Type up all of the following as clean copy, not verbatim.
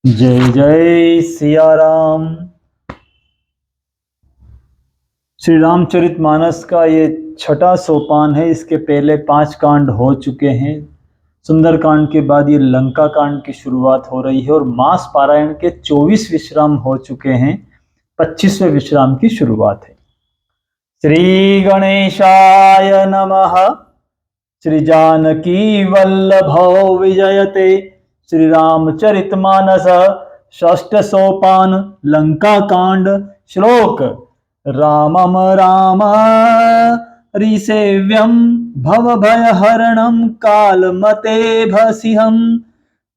जय जय सिया राम। श्री रामचरितमानस का ये छठा सोपान है। इसके पहले 5 कांड हो चुके हैं। सुंदर कांड के बाद ये लंका कांड की शुरुआत हो रही है और मास पारायण के 24 विश्राम हो चुके हैं। 25वें विश्राम की शुरुआत है। श्री गणेशाय नमः। श्री जानकी वल्लभो विजयते। श्री रामचरितमानस षष्ठ सोपान लंका कांड। श्लोक रामम राम रिसेव्यं भवभयहरणं कालमतेभसिहं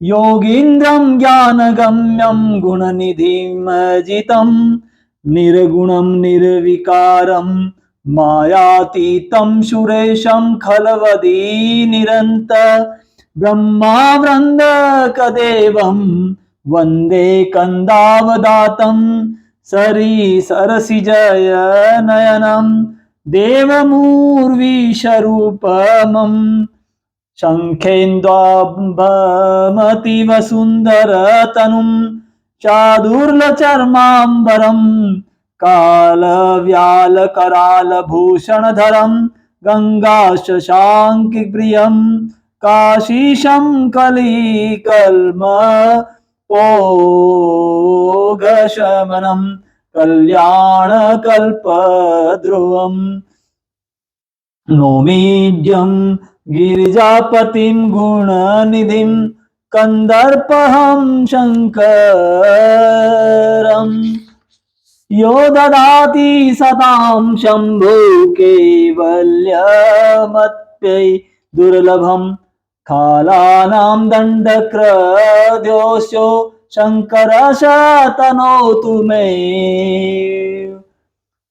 योगीन्द्रं ज्ञानगम्यं गुणनिधिं जितं निर्गुणं निर्विकारं मायातीतं सुरेशं खलवदी निरन्तर ब्रह्मावृन्दकदेवं वन्दे कन्दावदातं सरसिजयनयनं देवमूर्वीशरूपमं शङ्खेन्द्वाम्बमतीव सुन्दरतनुं चादुर्लचर्माम्बरं कालव्यालकरालभूषणधरं गङ्गाशशाङ्कप्रियं काशीशं कलिकल्मषमनं कल्याणकल्पध्रुवम् नौमीड्यं गिरिजापतिं गुणनिधिं कन्दर्पहं शङ्करम् यो ददाति सतां शम्भो कैवल्यमत्यै दुर्लभं कालानां दण्डक्रद्योषो शङ्करश तनोतु मे।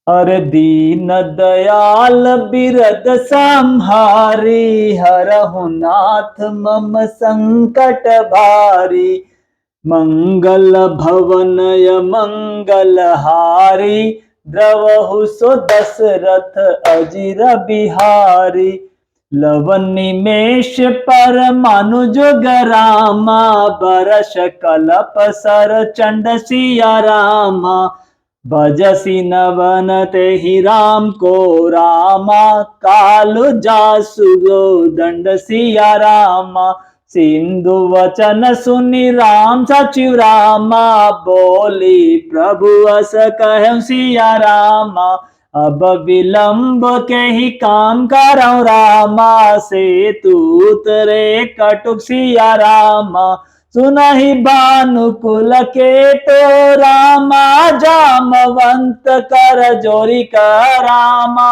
अरे दीन दयाल बिरद संहारी हरहु नाथ मम संकट भारी मंगल भवनय मंगलहारी द्रवहु सो दशरथ अजिर बिहारी लवनिमेष परमानुजोग रामा बरस कलप सर चंड सिया रामा भजसी नवन तेहि राम को रामा कालु जासु दंड सिया रामा सिंधु वचन सुनि राम सचिव रामा बोली प्रभु अस कहु सिया रामा अब विलंब के ही काम करौ रामा सेतु उतरे कटुक सिया रामा सुनहि भानुकुल के तो रामा जामवंत कर जोरी का रामा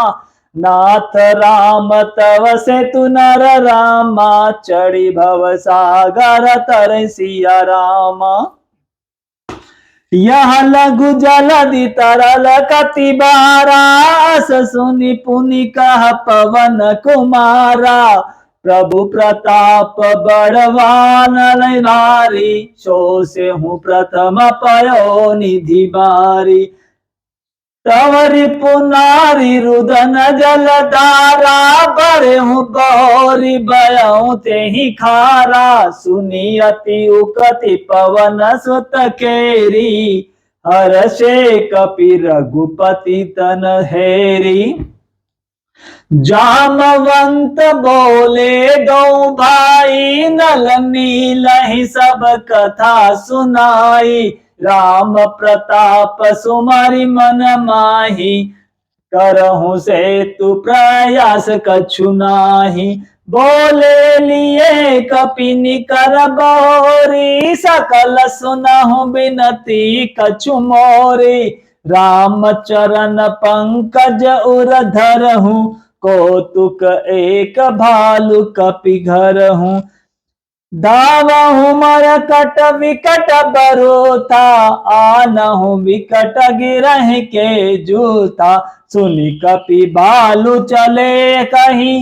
नाथ राम तव से तु नर रामा चढ़ी भव सागर तर सिया रामा यह लघु जलधि तरल कति बारास सुनि पुनि कह पवन कुमारा प्रभु प्रताप बड़वान नारी सो से हूँ प्रथम पयो निधि बारी तवरि पुनारी रुदन जलधारा बड़े हूँ बहोरी बयऊ ते ही खारा सुनी अति उकति पवन सुत केरी हर्षे कपि रघुपति तन हेरी जामवंत बोले दो भाई नल नील ही सब कथा सुनाई राम प्रताप सुमरि मन माही करहु से तु प्रयास कछु नाही बोले लिए कपिनि कर बोरी सकल सुनहु बिनती कछु मोरी राम चरण पंकज उर धरहु कौतुक एक भालु कपि घरहु धावहु मरकट विकट बरोथा आनहु विकट गिरहि के जूता सुनि कपि भालु चले कहीं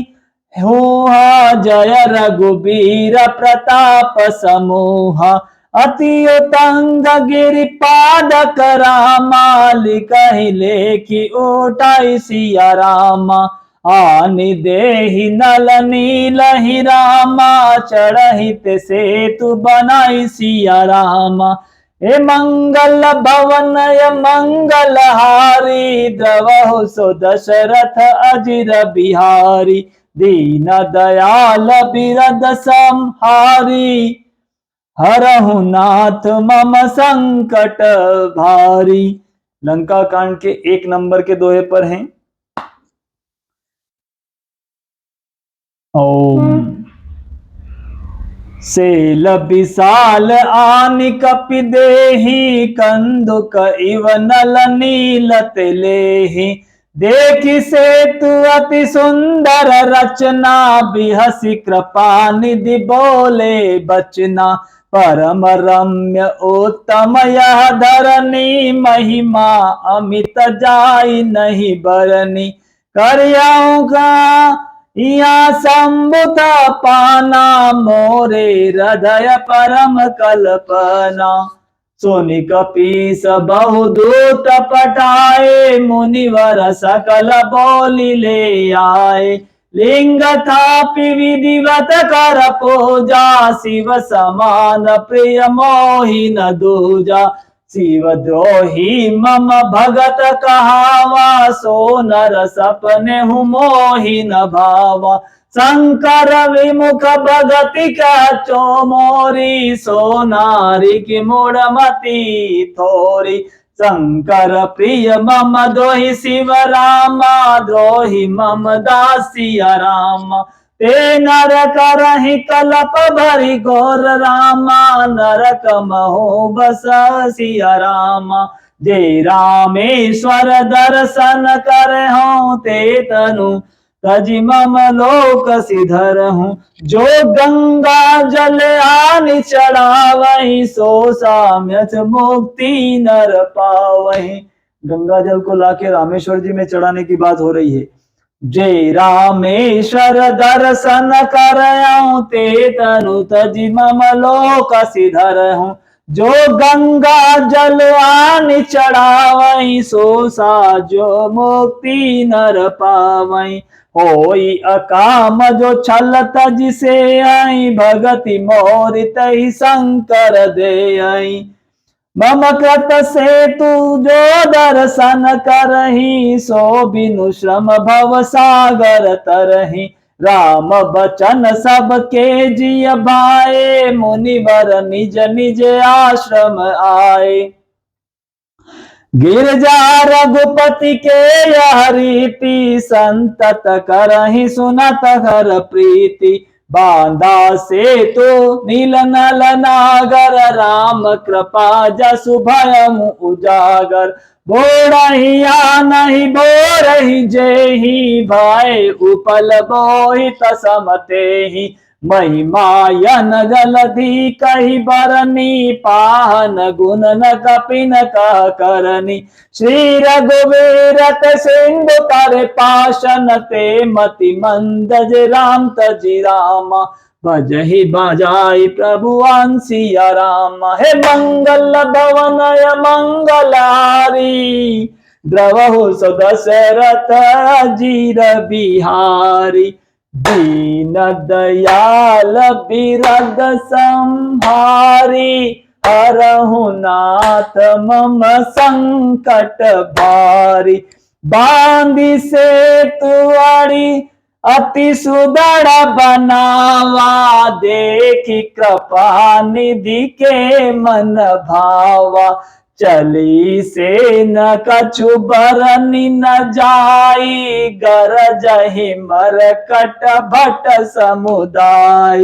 हुआ जय रघुबीर प्रताप समूह अति उतंग गिरिपाद रामा लिखहि लेखि उठाई सिया रामा आनि देहि नल नील ही रामा चढ़हित सेतु बनाई सिया रामा हे मंगल भवनय मंगलहारी, द्रवहु सो दशरथ अजिर बिहारी, दीन दयाल बिरद संहारी, हरहु नाथ मम संकट भारी। लंका कांड के 1 नंबर के दोहे पर हैं। ओम सेल विशाल आनि कपि देहि, कंदुक इव नल नीलत लेहि, देखि सेतु अति सुंदर रचना, बिहसि कृपा निधि बोले बचना, परम रम्य उत्तम यह धरनी, महिमा अमित जाई नहीं बरनी, करियाऊं का या संबुत पाना, मोरे हृदय परम कल्पना, सोनि कपीस बहुदूत पटाए, मुनिवर सकल बोली ले आए, लिंग थापि विधिवत कर पूजा, शिव समान प्रिय मोहि न दूजा, शिव द्रोही मम भगत कहावा, सो नर सपने हूँ मोहि न भावा, शंकर विमुख भगति कचो मोरी, सो नारी की मूढ़मति थोरी, शंकर प्रिय मम द्रोही शिव रामा, द्रोही मम दासिया रामा, ते नर करहि कलप भरि घोर रामा, नरक महो बस सिया रामा, जे रामेश्वर दर्शन करहूं, ते तनु तजि मम लोक सिधर हूँ, जो गंगा जल आनि चढ़ावहि, सो साम्यथ मुक्ति नर पावहि। गंगा जल को लाके रामेश्वर जी में चढ़ाने की बात हो रही है। जय रामेश्वर दर्शन करऊं, ते तनु तजि मम लोक सिधर हूँ, जो गंगा जल आनि चढ़ावहि, सो साजो मुक्ति नर पावहि, होई अकाम जो छल तजि से आई, भगति मोर तहि शंकर दे आई, मम कृत से तू जो दर्शन करही, सो बिनु श्रम भव सागर तरही, राम बचन सबके जिय भाए, मुनिवर निज निज आश्रम आए, गिरजा रघुपति के यह रीति, संतत करहि सुनत हर प्रीति, बांधा से तो नील नल नागर, राम कृपा जसु भयम उजागर, बोरहिया नहीं बोरहि जेहि, भाई उपल बोहित समतेहि, महिमायन जलधि कहि बरनी, पाहन गुण न कपिन कह करनी, श्री रघुवीर सिंधु कर पाशन, ते मति मंद राम तजि रामा, भजहि बजाई प्रभु अंसिया रामा, हे मंगल भवनय मंगलारी, द्रवहु सो दशरथ अजिर बिहारी, दीन दयाल बिरद संहारी, हरहु नाथ मम संकट भारी, बांधी से तुअड़ी अति सुदृढ़ बनावा, देखी कृपा निधि के मन भावा, चली से न कछु बरनी न जाई, गरजहि मरकट भट समुदाय,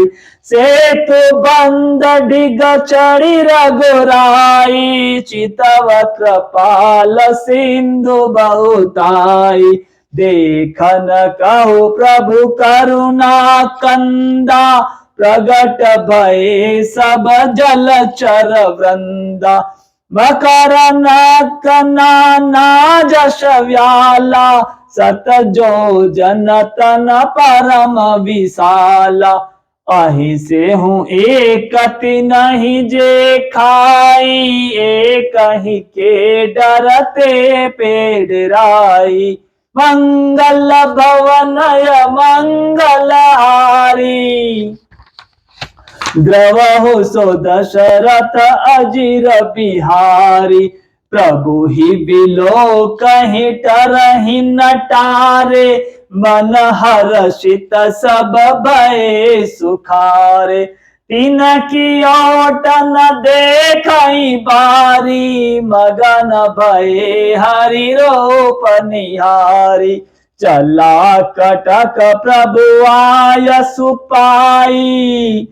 सेतु बंद डिग चढ़ी रघुराई, चितव कृपाल सिंधु बहुताई, देखन कहु प्रभु करुणा कंदा, प्रगट भये सब जलचर वृंदा, मकर नाना जश व्याला, सत जो जन तन परम विशाला, अहि से हूँ एकति नहीं जे खाई, एक ही के डरते पेड़राई, मंगल भवनय मंगलहारी। द्रवहु सो दशरथ अजिर बिहारी, प्रभु ही बिलो कहीं टरहि नटारे, मन हर्षित सब भय सुखारे। तिनकी ओट न देखई बारी, मगन भये हरि रूप निहारी। चला कटक प्रभु आय सुपाई,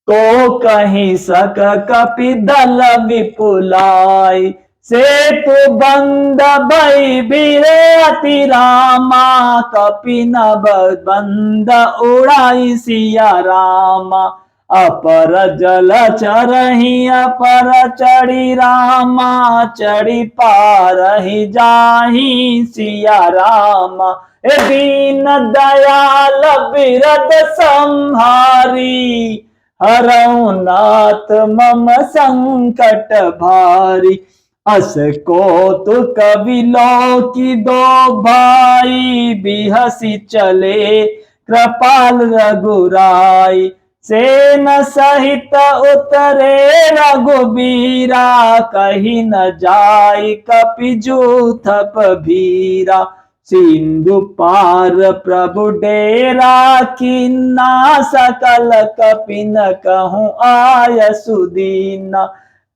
को कहीं सक कपि दल विपुलाई। सेतु बंद भई बिरति रामा, कपि नभ बंद उड़ाई सिया रामा। अपर जल चरहि अपर चढ़ी रामा, चढ़ी पारहि जाहि सिया रामा। ए दीन दयाल बिरद संहारी, हरऊ नाथ मम संकट भारी। अस कौतुक विलोकि दो भाई, बिहसी चले कृपाल रघुराई। सेन सहित उतरे रघुबीरा, कहीं न जाय कपि जूथप भीरा। सिंधु पार प्रभु डेरा किन्ना, सकल कपिन कहूँ आय सुदीना।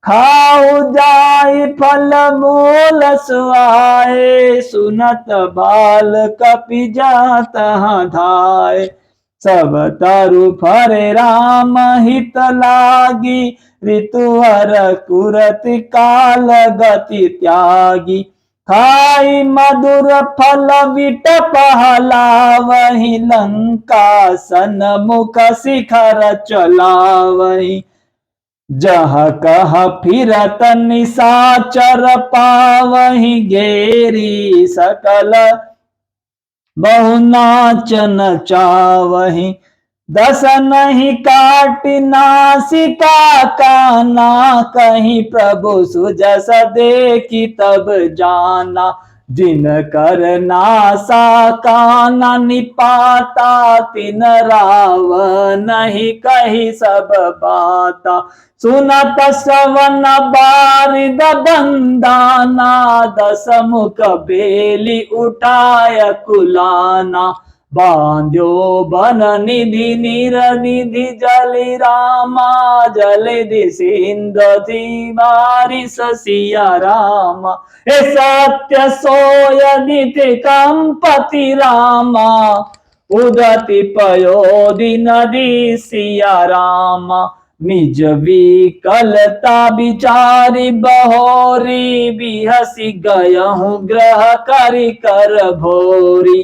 खाऊ जाय फल मूल सुआए, सुनत बाल कपि जात धाय। सब तरु फरे राम हित लागी, ऋतुवर कुरति काल गति त्यागी। खाई मधुर फल विटप हलावहि, लंका सन्मुख शिखर चलावहि। जहाँ कह फिरत निशाचर पावहि, घेरी सकल बहु नाच नचावहि। दस नहीं काटि नासिका काना, कहीं प्रभु सुजस देखी तब जाना। जिन कर नासा काना निपाता, तिन राव नहीं कही सब बाता। सुनत सवन बारिद बंदाना, दस मुख बेली उठाय कुलाना। बांध्यो बन निधि नीर निधि जलि रामा, जलधि सिंधु बारिश सिया रामा। हे सत्य सोय निधि कंपति रामा, उदति पयोधि नदी सिया रामा। निज विकलता विचारी बहोरी, बिहसी गयहूँ ग्रह करि कर भोरी।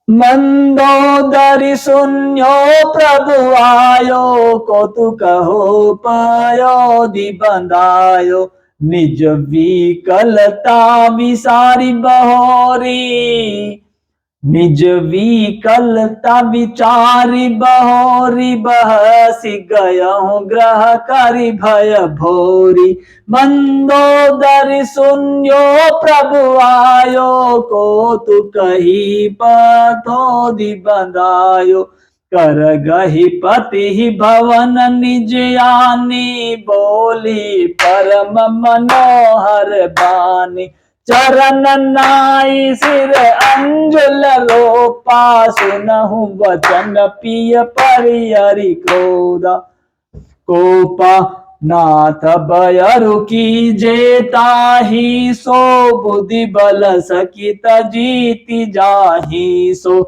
मंदोदरी सुन्यो प्रभु आयो, कौतुक हो पयोधि बंधायो। निज विकलता विसारी बहोरी, निज विकलता विचारी बहोरी। बहसी गयहूँ ग्रह करि भय भोरी। मंदोदरी सुन्यो प्रभु आयो, कौतुक ही पथोधि बंधायो। कर गहि पति भवन निज आनी, बोली परम मनोहर बानी। चरण नाई सिर अंजुल रोपा, सुनहु वचन पिय परिहरि क्रोधा। कोपा नाथ बयरु कीजे ताहि सो, बुद्धि बल सकित जीति जाहि सो।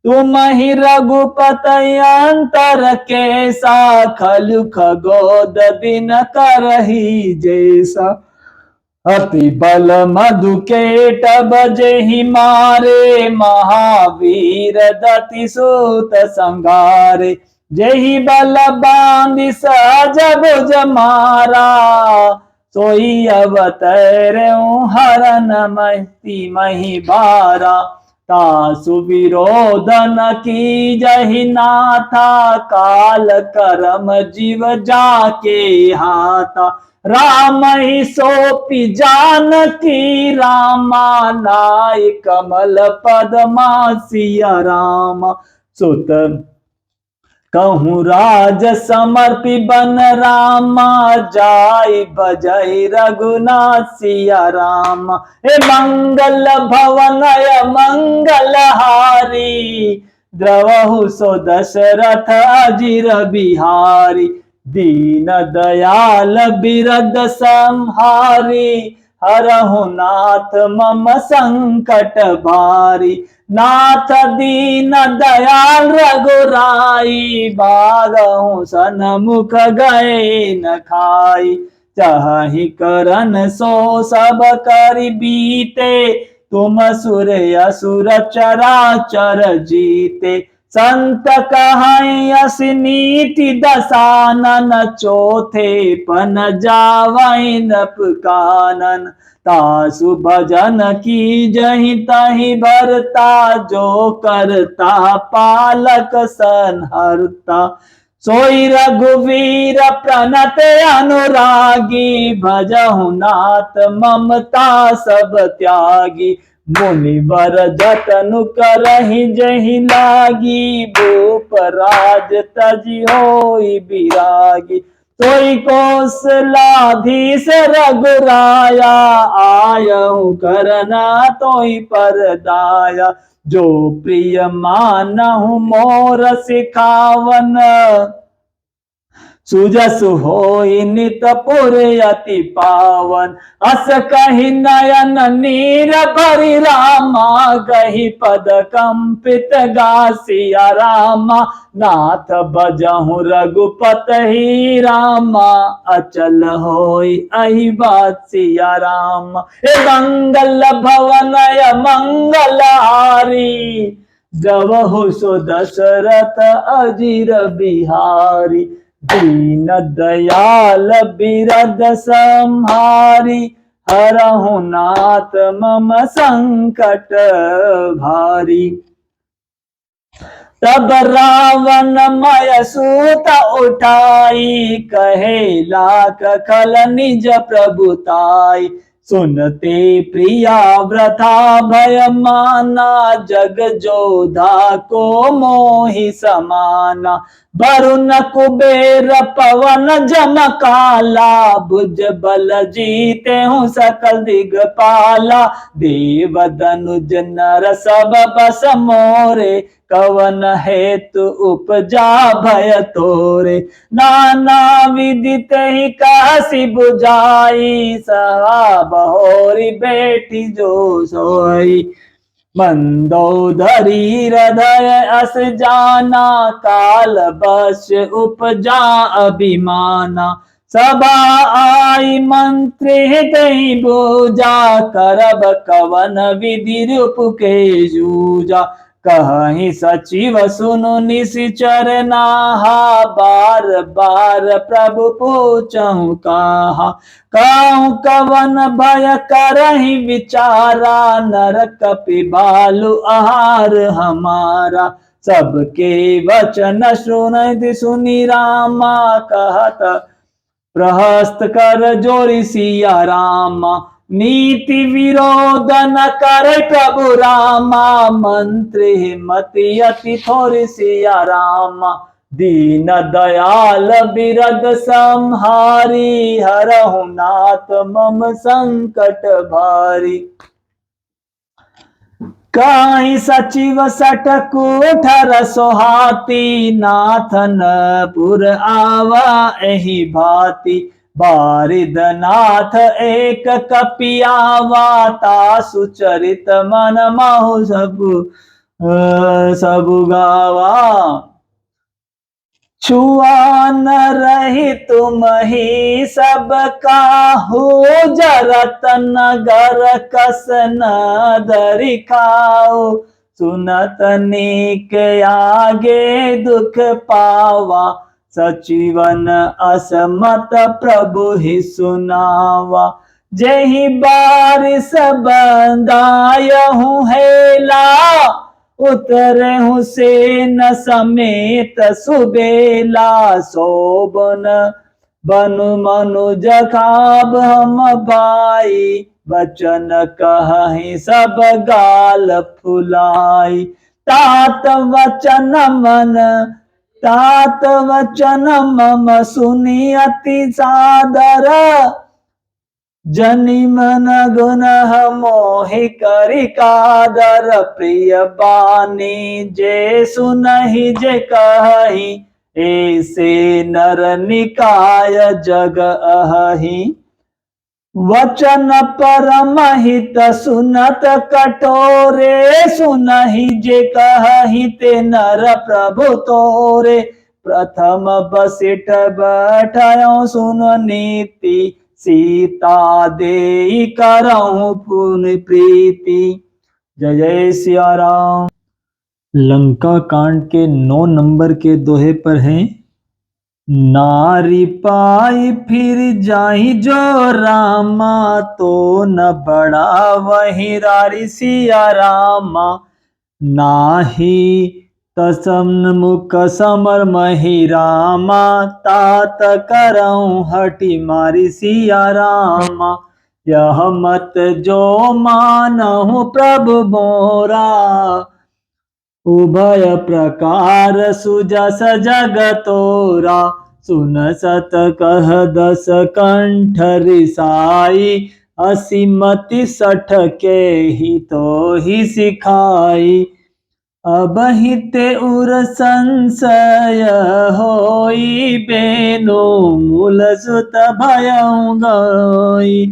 तुम ही रघुपति अंतर कैसा, खलु खगोद बिन करही जैसा। अति बल मधु केटभ जेहि मारे, महावीर दति सूत संगारे। जेहि बल बांधि सहज भुज मारा, सोई अवतरऊ हरन महति मही बारा। तासु विरोधन की जहि नाथा, काल करम जीव जाके हाथा। राम ही सोपी जानकी रामा, नाय कमल पदमा सिया रामा। सुत कहूँ राज समर्पी बन रामा, जाई बजई रघुनाथ सिया रामा। हे मंगल भवनय मंगल हारी, द्रवहु सो दशरथ अजिर बिहारी। दीन दयाल बिरद संहारी, हरहु नाथ मम संकट भारी। नाथ दीन दयाल रघुराई, बारहु सनमुख गए न खाई। चाहि करन सो सब कर बीते, तुम सुर असुर चराचर जीते। संत कहाई अस नीति दसानन, चौथे पन जावै नप कानन। तासु भजन की जहि तहि भरता, जो करता पालक संहरता। सोई रघुवीर प्रणत अनुरागी, भजहु नाथ ममता सब त्यागी। मुनिवर जतनु करहि जहि लागी, भूप राज तजि होई बिरागी। सोई कौशलाधीश रघुराया, आयहु करना तोहि पर दाया। जो प्रिय मानहु मोर सिखावन, सुजसु होई नित पुर अति पावन। अस कहि नयन नीर भरि रामा, गहि पद कंपित गासिया रामा। नाथ भजहु रघुपति रामा, अचल होई अहि बात सिया रामा। हे मंगल भवनय मंगल हारी, द्रवहु सो दशरथ अजिर बिहारी। दीन दयाल बिरद संहारी, हरहु नाथ मम संकट भारी। तब रावण मय सूत उठाई, कहे लाख खल निज प्रभुताई। सुनते प्रिया व्रथा भय माना, जग जोधा को मोहि समाना। वरुण कुबेर पवन जम काला, भुज बल जीते हूँ सकल दिगपाला। देव धनुज नर सब बस मोरे, कवन हेतु उपजा भय तोरे। नाना विदित ही कासी बुझाई, सहा बहोरी बेटी जो सोई। मंदोदरी हृदय अस जाना, काल बस उपजा अभिमाना। सभा आई मंत्री दही बोजा, करब कवन विधि रूप के जूजा। कहीं सचिव सुनु निशिचर नाहा, बार बार प्रभु पूछहु कहा। कहूँ कवन भय करहि विचारा, नर कपि भालु आहार हमारा। सबके वचन सुनति सुनि रामा, कहत प्रहस्त कर जोरी सिया रामा। नीति विरोध न करे प्रभु रामा, मंत्री मति अति थोरी सिया रामा। दीन दयाल बिरद संहारी, हरहु नाथ मम संकट भारी। काहि सचिव सठ कुठर सोहाती, नाथन पुर आवा एहि भांति। बारिद नाथ एक कपियावा, तासु चरित मन महु सबु गावा। छुआ न रही तुम ही सब काहू, जरत नगर कस न दरि खाओ। सुनत नीक आगे दुख पावा, सचिवन असमत प्रभु ही सुनावा। जेहि बारिश बंदायहु हेला, उतरहु सेन समेत सुबेला। शोभन बनु मनुज खाब हम भाई, बचन कहि सब गाल फुलाई। तात वचन मन तात वचन मम सुनी अति सादर, जनि मन गुण मोहि करि कादर। प्रिय बानी जे सुनहि जे कहि, ऐसे नर निकाय जग अहि। वचन परम हित सुनत कठोरे, सुनहि जे कहि ते नर प्रभु तोरे। प्रथम बसिठ बैठयो सुन नीति, सीता देई करहु पुनि प्रीति। जय जय सिया राम। लंका कांड के 9 नंबर के दोहे पर हैं। नारी पाई फिर जाहि जो रामा, तो न बड़ा वही रारी सिया रामा। नाही तसम मुख समर मही रामा, तात करऊं हटि मारी सिया रामा। यह मत जो मानहु प्रभु मोरा, उभय प्रकार सुजस जग तोरा। सुन सत कह दस कंठ रिसाई, असीमति सठ के ही तो ही सिखाई। अब हिते उर संशय होई, बेनु मूल सुत भयउ गई।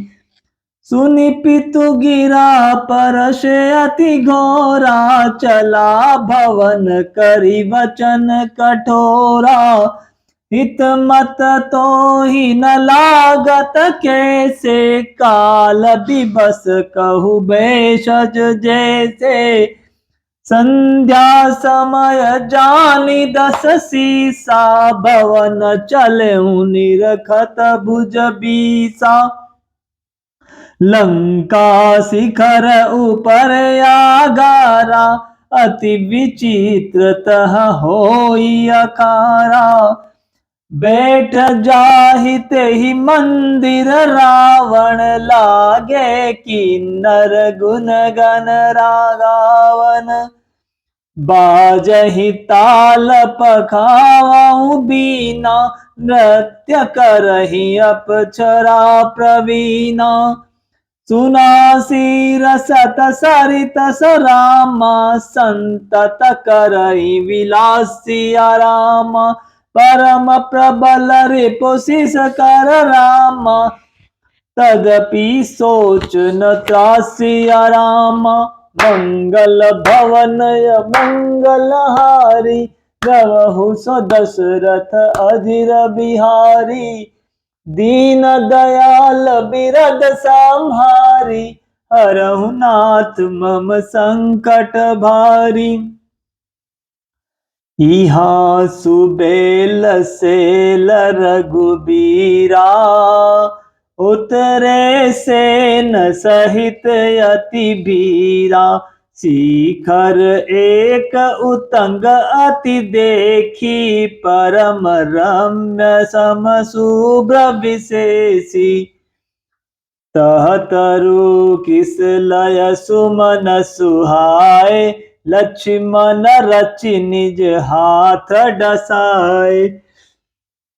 सुनि पितु गिरा परश अति घोरा, चला भवन करी वचन कठोरा। हित मत तो ही न लागत कैसे, काल दिवस कहु भेषज जैसे। संध्या समय जानी दस सीसा, भवन चलऊ निरखत भुज बीसा। लंका शिखर ऊपर आगारा, अति विचित्र तह होई अखारा। बैठ जाहि तेहि मंदिर रावण, लागे किन्नर गुण गण रागावन। बाजहि ताल पखावऊ बीना, नृत्य करहि अपचरा प्रवीणा। सुनासी रसत सरित सरामा, संतत करहि विलास सिया रामा। परम प्रबल रिपुशिष कर रामा, तदपि सोच न त्रास सिया रामा। मंगल भवनय मंगल हारी, गवहु सो दशरथ अधीर बिहारी। दीन दयाल बिरद संहारी, हरहु नाथ मम संकट भारी। इहा सुबेल सेल रघुबीरा, उतरे सेन सहित अति बीरा। शिखर एक उतंग अति देखी, परम रम्य सम शुभ्र विशेषी। तह तरु किस लय सुमन सुहाए, लक्ष्मण रचि निज हाथ डसाए।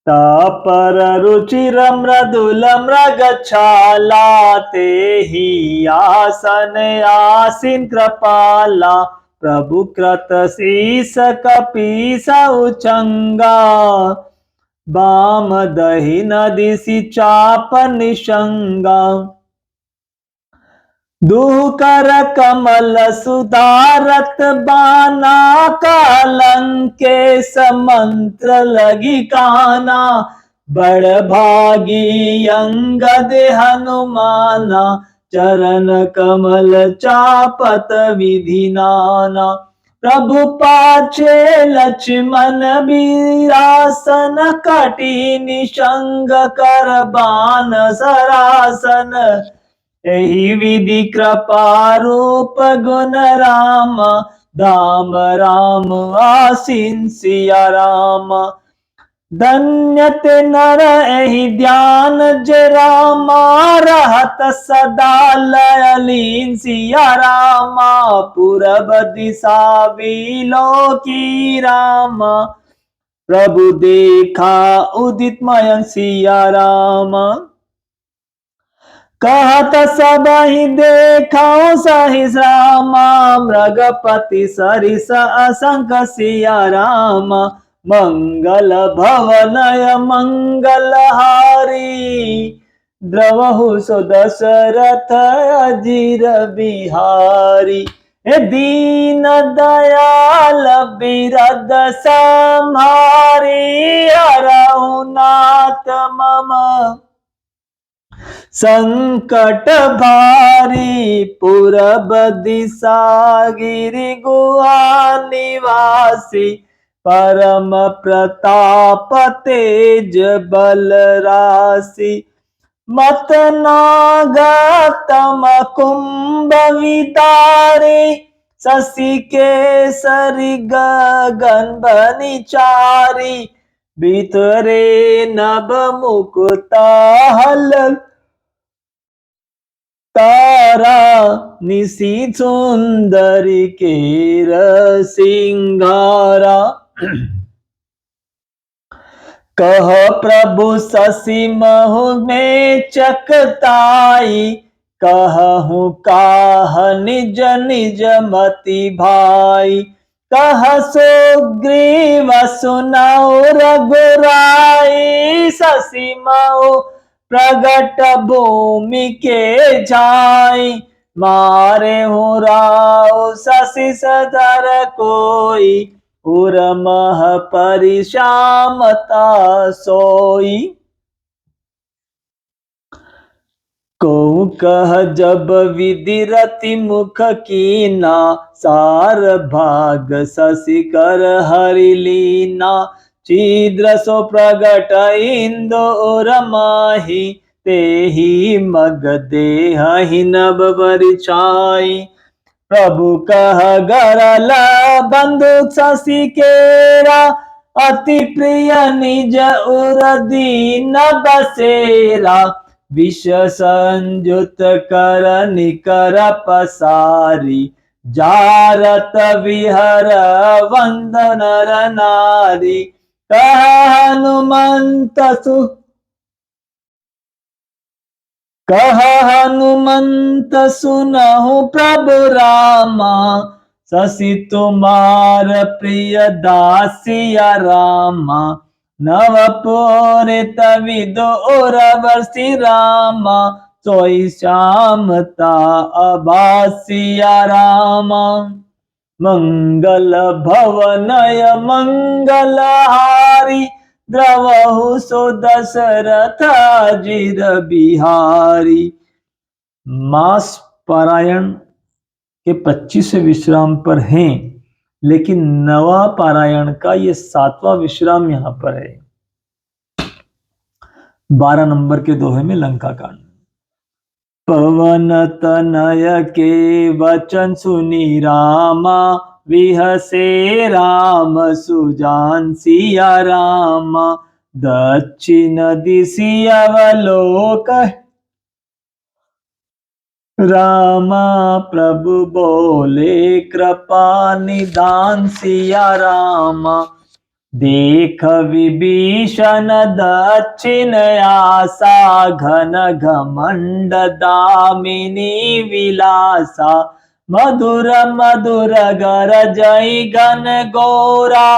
तापर रुचिर मृदुल मृग छाला, तेहि आसन आसीन कृपाला। प्रभु कृत शीस कपीस उचंगा, बाम दहिन दिशि चाप निशंगा। दुकर कमल सुधारत बाना, कालंकेश मंत्र लगी काना। बड़ भागी अंगद हनुमाना, चरण कमल चापत विधि नाना। प्रभु पाछे लक्ष्मण वीरासन, कटी निशंग कर बान सरासन। एहि विधि कृपा रूप गुण राम, धाम राम आसीन सिया राम। धन्य ते नर एहि ध्यान जे रामा, रहत सदा लय लीन सिया रामा। पूरब दिशा बिलोकी रामा, प्रभु देखा उदित मयंक सिया राम, कहत सब ही देखा सहिस रामा, मृगपति सरिस असंख सिया राम, मंगल भवनय मंगलहारी, द्रवहु सो दशरथ अजीर बिहारी। हे दीन दयाल बिरद संहारी, हरहु नाथ मम संकट भारी, पूरब दिशा गिरि गुहा निवासी, परम प्रताप तेज बल राशि, मत नागतम कुंभ वितारे, शशि केसरी गगन बनिचारी, भीतरे नभ मुकुट हल तारा, निशी सुंदरी केर सिंगारा। कह प्रभु शशि महु में चकताई, कहूँ काह निज निज मति भाई, कह सुग्रीव सुनाओ रघुराई, शशि महु प्रगट भूमि के जाई, मारे हूँ राव शशि सधर कोई, उर मह परिश्यामता सोई। को कह जब विधि रति मुख कीना, सार भाग शशि कर हरि लीना, छिद्र सो प्रगट इंदोर माही, तेहि मग देहि नभ बरिछाई, प्रभु कह गरल बंदूक शशि केरा, अति प्रिय निज उर दीन बसेरा, विष संयुत कर निकर पसारी, जारत विहर वंदन नर नारी, कह हनुमंत सुनहु प्रभु रामा, शशि तुम्हार प्रिय दासिया रामा, नव पूरित विदुर वर्षि रामा, सोई श्यामता अभासिया रामा, मंगल भवनय मंगलहारी, द्रवहु सो दशरथ अजीर बिहारी। मास पारायण के 25वें विश्राम पर हैं, लेकिन नवा पारायण का ये 7वां विश्राम यहां पर है। 12 नंबर के दोहे में लंका कांड। पवन तनय के वचन सुनी रामा, विहसे राम सुजान सिया रामा, दक्षिण दिशि अवलोक रामा, प्रभु बोले कृपा निदान सिया रामा, देख विभीषण दक्षिण आशा, घन घमंड दामिनी विलासा, मधुर मधुर गरजई घन घोरा,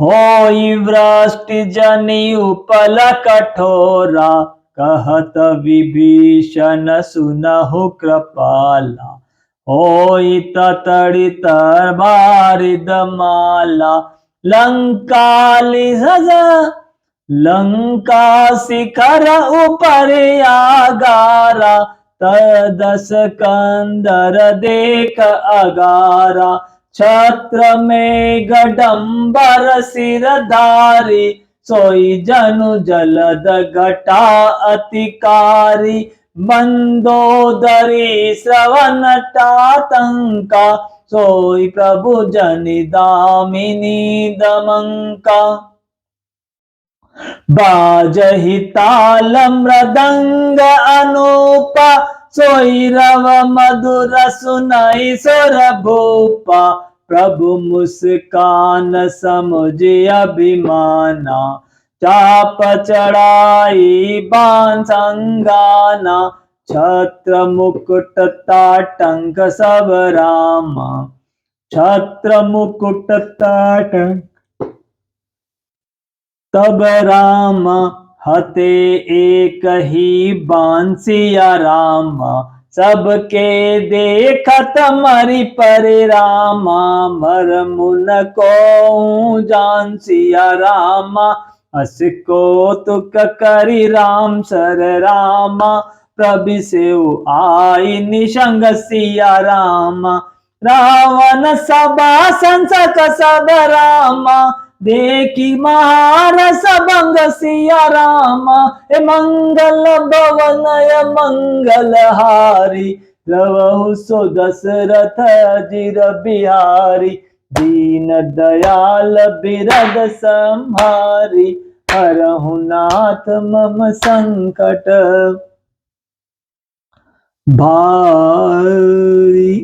होई वृष्टि जनि उपल कठोरा, कहत विभीषण सुनहु कृपाला, होई ततड़ित बारिद माला, लंका शिखर ऊपर आगारा, तदस कंदर देख अगारा, छत्र में गडंबर सिरधारी, सोई जनु जलद घटा अतिकारी, मंदोदरी श्रवण टातंका, सोई प्रभु जनि दामिनी दमंका, बाजहि ताल मृदंग अनूपा, सोई रव मधुर सुनाई सुर भूपा, प्रभु मुस्कान समुझे अभिमाना, चाप चढ़ाई बाण संगाना, छत्र मुकुट ताटंक सब रामा, छत्र मुकुट ताटंक तब राम, हते एक ही बाण सिया रामा, सबके देखत मरि परे रामा, मर मुन को जान सिया रामा, हस को तुक करि राम सर रामा, प्रभु सेउ आई निशंग सिया रामा, रावण सभा संसक सब रामा, देखी महारस भंग सिया रामा, ए मंगल भवनय मंगल हारी, रवहु सो दशरथ अजिर बिहारी, दीन दयाल बिरद संहारी, हरहु नाथ मम संकट भारी।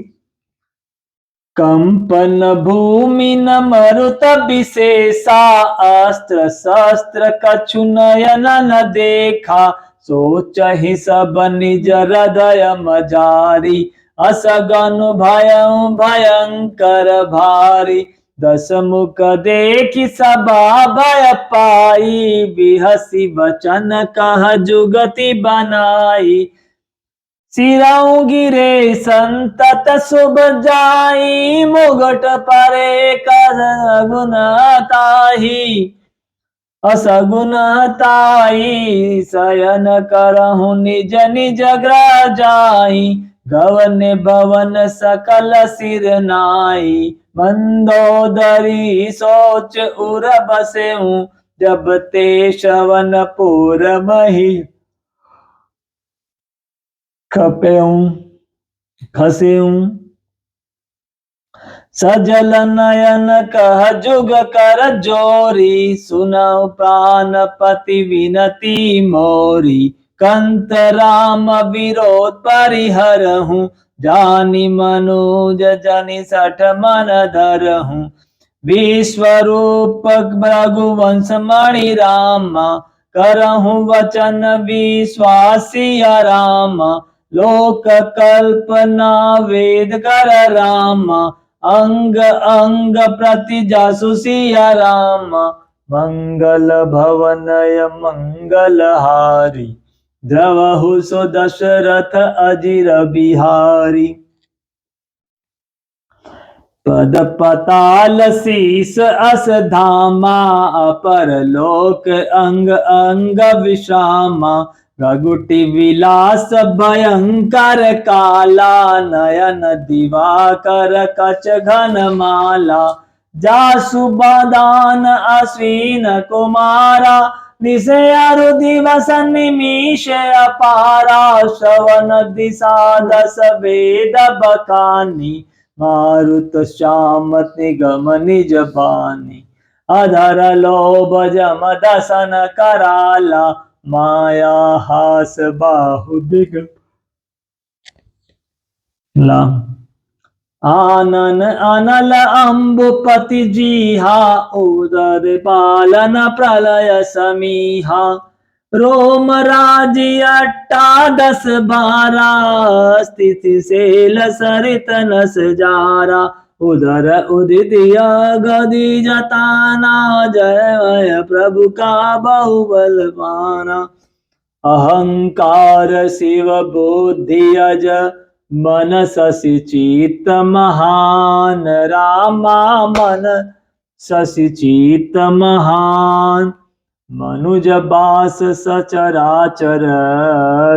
कंपन भूमि न मरुत विशेषा, अस्त्र शस्त्र कछु नयन न देखा, सोचहि सब निज हृदय मजारी, असगन भयउ भयंकर भारी, दस मुख देखि सभा भय पाई, बिहसी वचन कह जुगति बनाई, सिरऊ गिरे संतत शुभ जाई, मुगट परे कर सगुन ताही, असगुन ताई, शयन करहु निज निज ग्रह जाई, गवन भवन सकल सिर नाई, मंदोदरी सोच उर बसेऊ, जब ते श्रवण पुर मही, खपेऊ खसेऊ, सजल नयन कह जुग कर जोरी, सुनऊ प्राणपति विनती मोरी, कंत राम विरोध परिहरहूँ, जानी मनुज जनि सठ मन धरहूँ, विश्वरूप रघुवंश मणि रामा, करहूँ वचन विश्वासिया रामा, लोक कल्पना वेद कर रामा, अंग अंग प्रति जासु सिया रामा, मंगल भवनय मंगल हारी, द्रवहु सो दशरथ अजिर बिहारी, पद पताल शीस अस धामा, अपर लोक अंग अंग विश्रामा, रघुटी विलास भयंकर काला, नयन दिवाकर कच घन माला, जासु बदान अश्विन कुमारा, निशयरु दिवस निमिष अपारा, श्रवण दिशा दस वेद बखानी, मारुत श्याम निगम निज बानी, अधर लोभ जम दसन कराला, माया हास बाहु दिग ला, आनन अनल अम्बुपति जीहा, उदर पालन प्रलय समीहा, रोम राजी अट्टादश बारा, स्थिति सेल सरित नस जारा, उदर उदित गदि जताना, जय प्रभु का बहुबल पाना, अहंकार शिव बुद्धि अज, मन शशि चित महान, रामा मन शशि चित महान, मनुज बास सचराचर,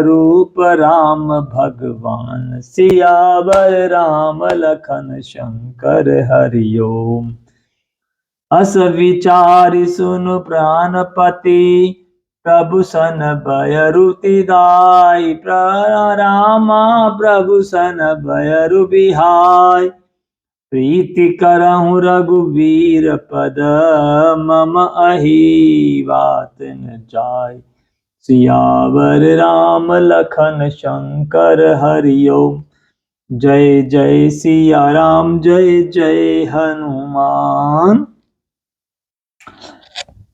रूप राम भगवान, सियावर राम लखन शंकर हरि ओम। अस विचारि सुनु प्राणपति, प्रभु सन भयरु तिदाई, रामा प्रभु सन भयरु बिहाई, प्रीति करहु रघुवीर पद, मम अहि बात न जाय, सियावर राम लखन शंकर हरि ओम। जय जय सिया राम, जय जय हनुमान।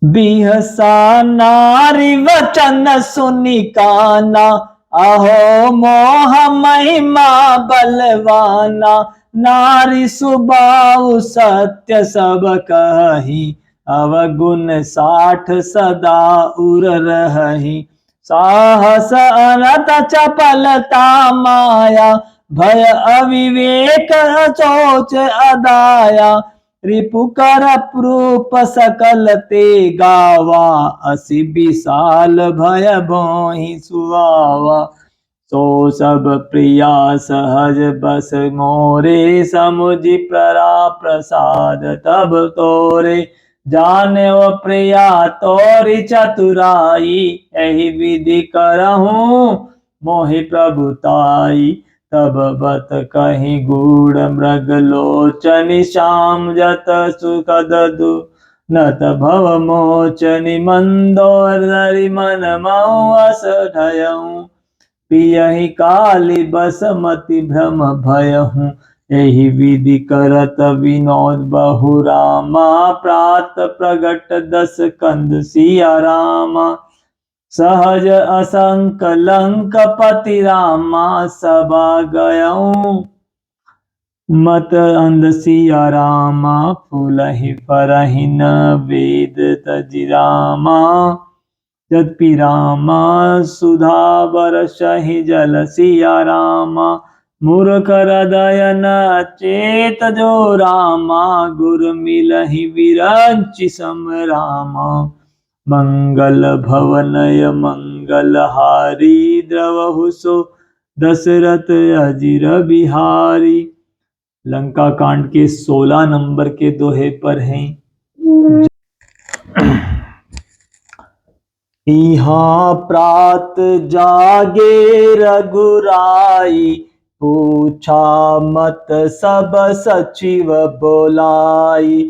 बिहसा नारी वचन सुनि काना, अहो मोह महिमा बलवाना। नारी सुबाहु सत्य सब कही, अवगुण साठ सदा उर रहहि। साहस अनत चपलता माया, भय अविवेक सोच अदाया। रिपुकर प्रूप सकल ते गावा, असी विशाल भय भोहि सुआवा। सो सब प्रिया सहज बस मोरे, समुझि प्ररा प्रसाद तब तोरे। जानेउ प्रिया तोरि चतुराई, एहि विधि करहूँ मोहि प्रभुताई। तब बत कहि गूढ़ मृग लोचनि, श्याम जत सुखद नत भव मोचनि। मंदोदरि मन महु अस ढयऊँ, पियहि काली बसमति भ्रम भयहूँ। एहि विधि करत विनोद बहु रामा, प्रात प्रगट दस कंद सिया रामा। सहज असंक लंक पति रामा, सबा गयऊँ मत अंध सिया रामा। फूलहि फरहि न वेद तजि रामा, यद्यपि रामा सुधा बरसहि जल सिया रामा। मूर्ख हृदय न चेत जो रामा, गुर मिलहि विरंचि सम रामा। मंगल भवनय मंगल हारी, द्रवहु सो दशरथ अजिर बिहारी। लंका कांड के 16 नंबर के दोहे पर हैं। यहाँ प्रात जागे रघुराई, पूछा मत सब सचिव बोलाई।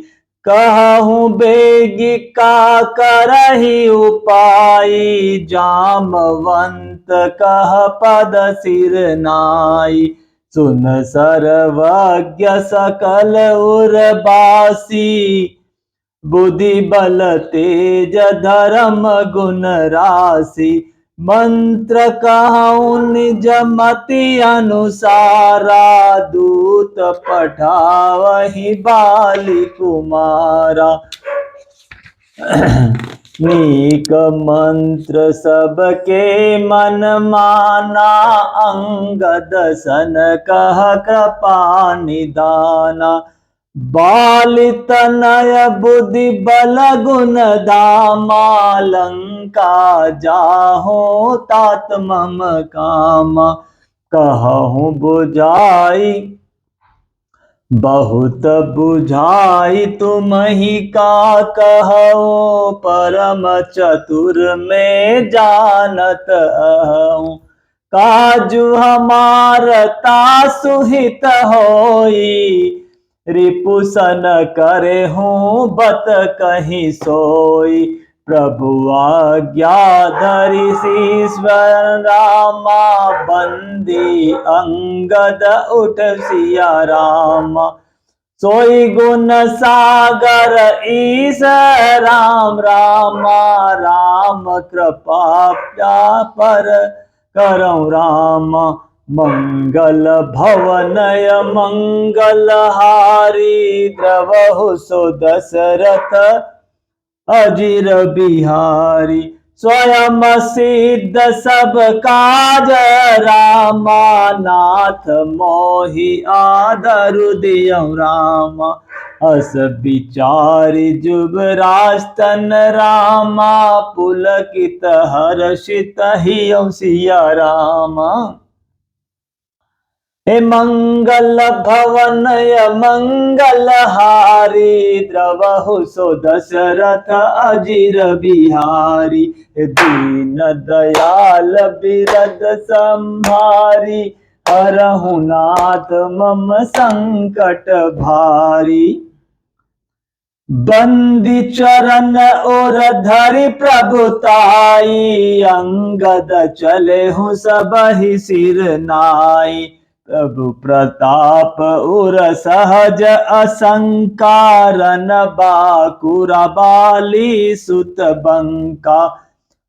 कहूँ बेगी का करहि उपाई, जामवंत कह पद सिर नाई। सुन सर्वज्ञ सकल उर्वासी, बुद्धि बल तेज धर्म गुण राशि। मंत्र कहूँ निज मति अनुसारा, दूत पठावहि बाली कुमारा। नीक मंत्र सबके मन माना, अंगद सन कह कृपा निदाना। बाली तनय बुद्धि बल गुण धामा, लंका जाहु तात मम कामा। कहूँ बुझाई बहुत बुझाई, तुम्हि का कहो। परम चतुर में जानत अहूँ, काजु हमार तासु हित होई। रिपुसन करे हूँ बत कहीं सोई, प्रभु आज्ञा धरि शीश्वर रामा। बंदी अंगद उठ सिया रामा, सोई गुण सागर ईश राम रामा। राम कृपा पर करऊँ रामा, मंगल भवनय मंगल हारी। द्रवहु सो दशरथ अजिर बिहारी, स्वयं सिद्ध सब काज रामा। नाथ मोहि आदरु दियऊँ रामा, अस विचारि जुबराज तन रामा। पुलकित हर्षित हियऊँ सिया रामा। हे मंगल भवनय मंगल हारी, द्रवहु सो दशरथ अजिर बिहारी। दीन दयाल बिरद संहारी, हरहु नाथ मम संकट भारी। बंदी चरण और धरि प्रभुताई, अंगद चले हूँ सबहि सिर नाई। प्रभु प्रताप उर सहज असंकारन बाकुर बाली सुत बंका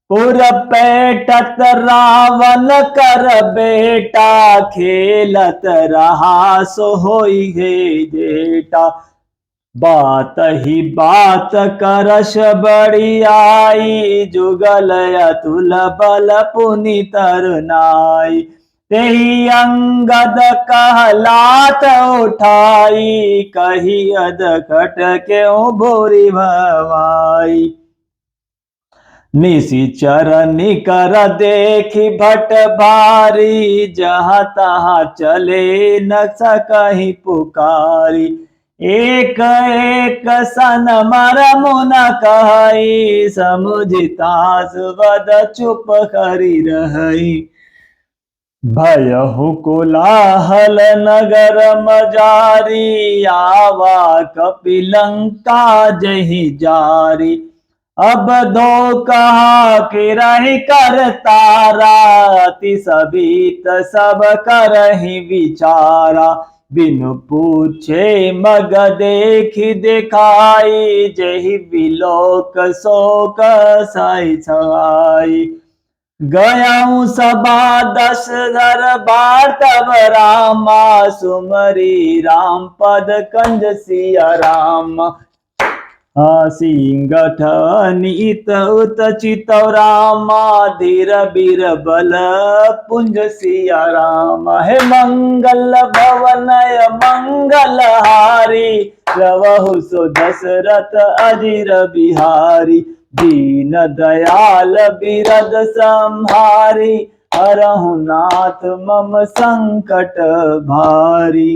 पुर पैठत रावण कर बेटा खेलत रहा सो होई हे जेटा बात ही बात करश बड़ियाई जुगल अतुल बल पुनि तरनाई तेहि अंगद कहलात उठाई कही अदखट क्यों भूरि भवाई निशिचर निकर देखी भट भारी जहाँ तहाँ चले न सकहि पुकारी एक एक सन मरम न कही समुझितास वद चुप करी रही भयहु कोलाहल नगर मजारी आवा कपिलंका जहि जारी अब दो कहा कि रही कर तारा ति सबीत सब करहि विचारा बिनु पूछे मग देखी दिखाई जहि विलोक शोक साई छाई गयाऊं सभा दस दरबार तब रामा सुमरी राम पद कंज सिया राम सिंगठ नीत उत चितौ रामा धीर बीर बल पुंज सिया राम हे मंगल भवनय मंगल हारी रवहु सो दशरथ अजिर बिहारी दीन दयाल बिरद संहारी हरहु नाथ मम संकट भारी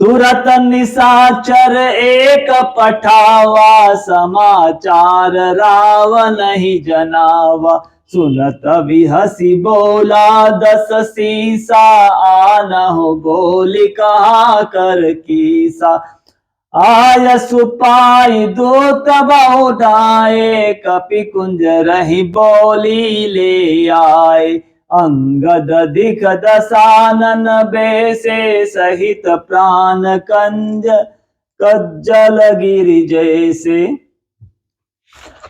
तुरत निशाचर एक पठावा समाचार रावण ही जनावा सुनत भी हसी बोला दस सीसा आनहु बोली कहा कर कीसा आय सुपाई दूत बहुढ़ाए कपि कुंज रही बोली ले आए अंगद दिख दसानन बेसे सहित प्राण कंज कज्जल गिरि जैसे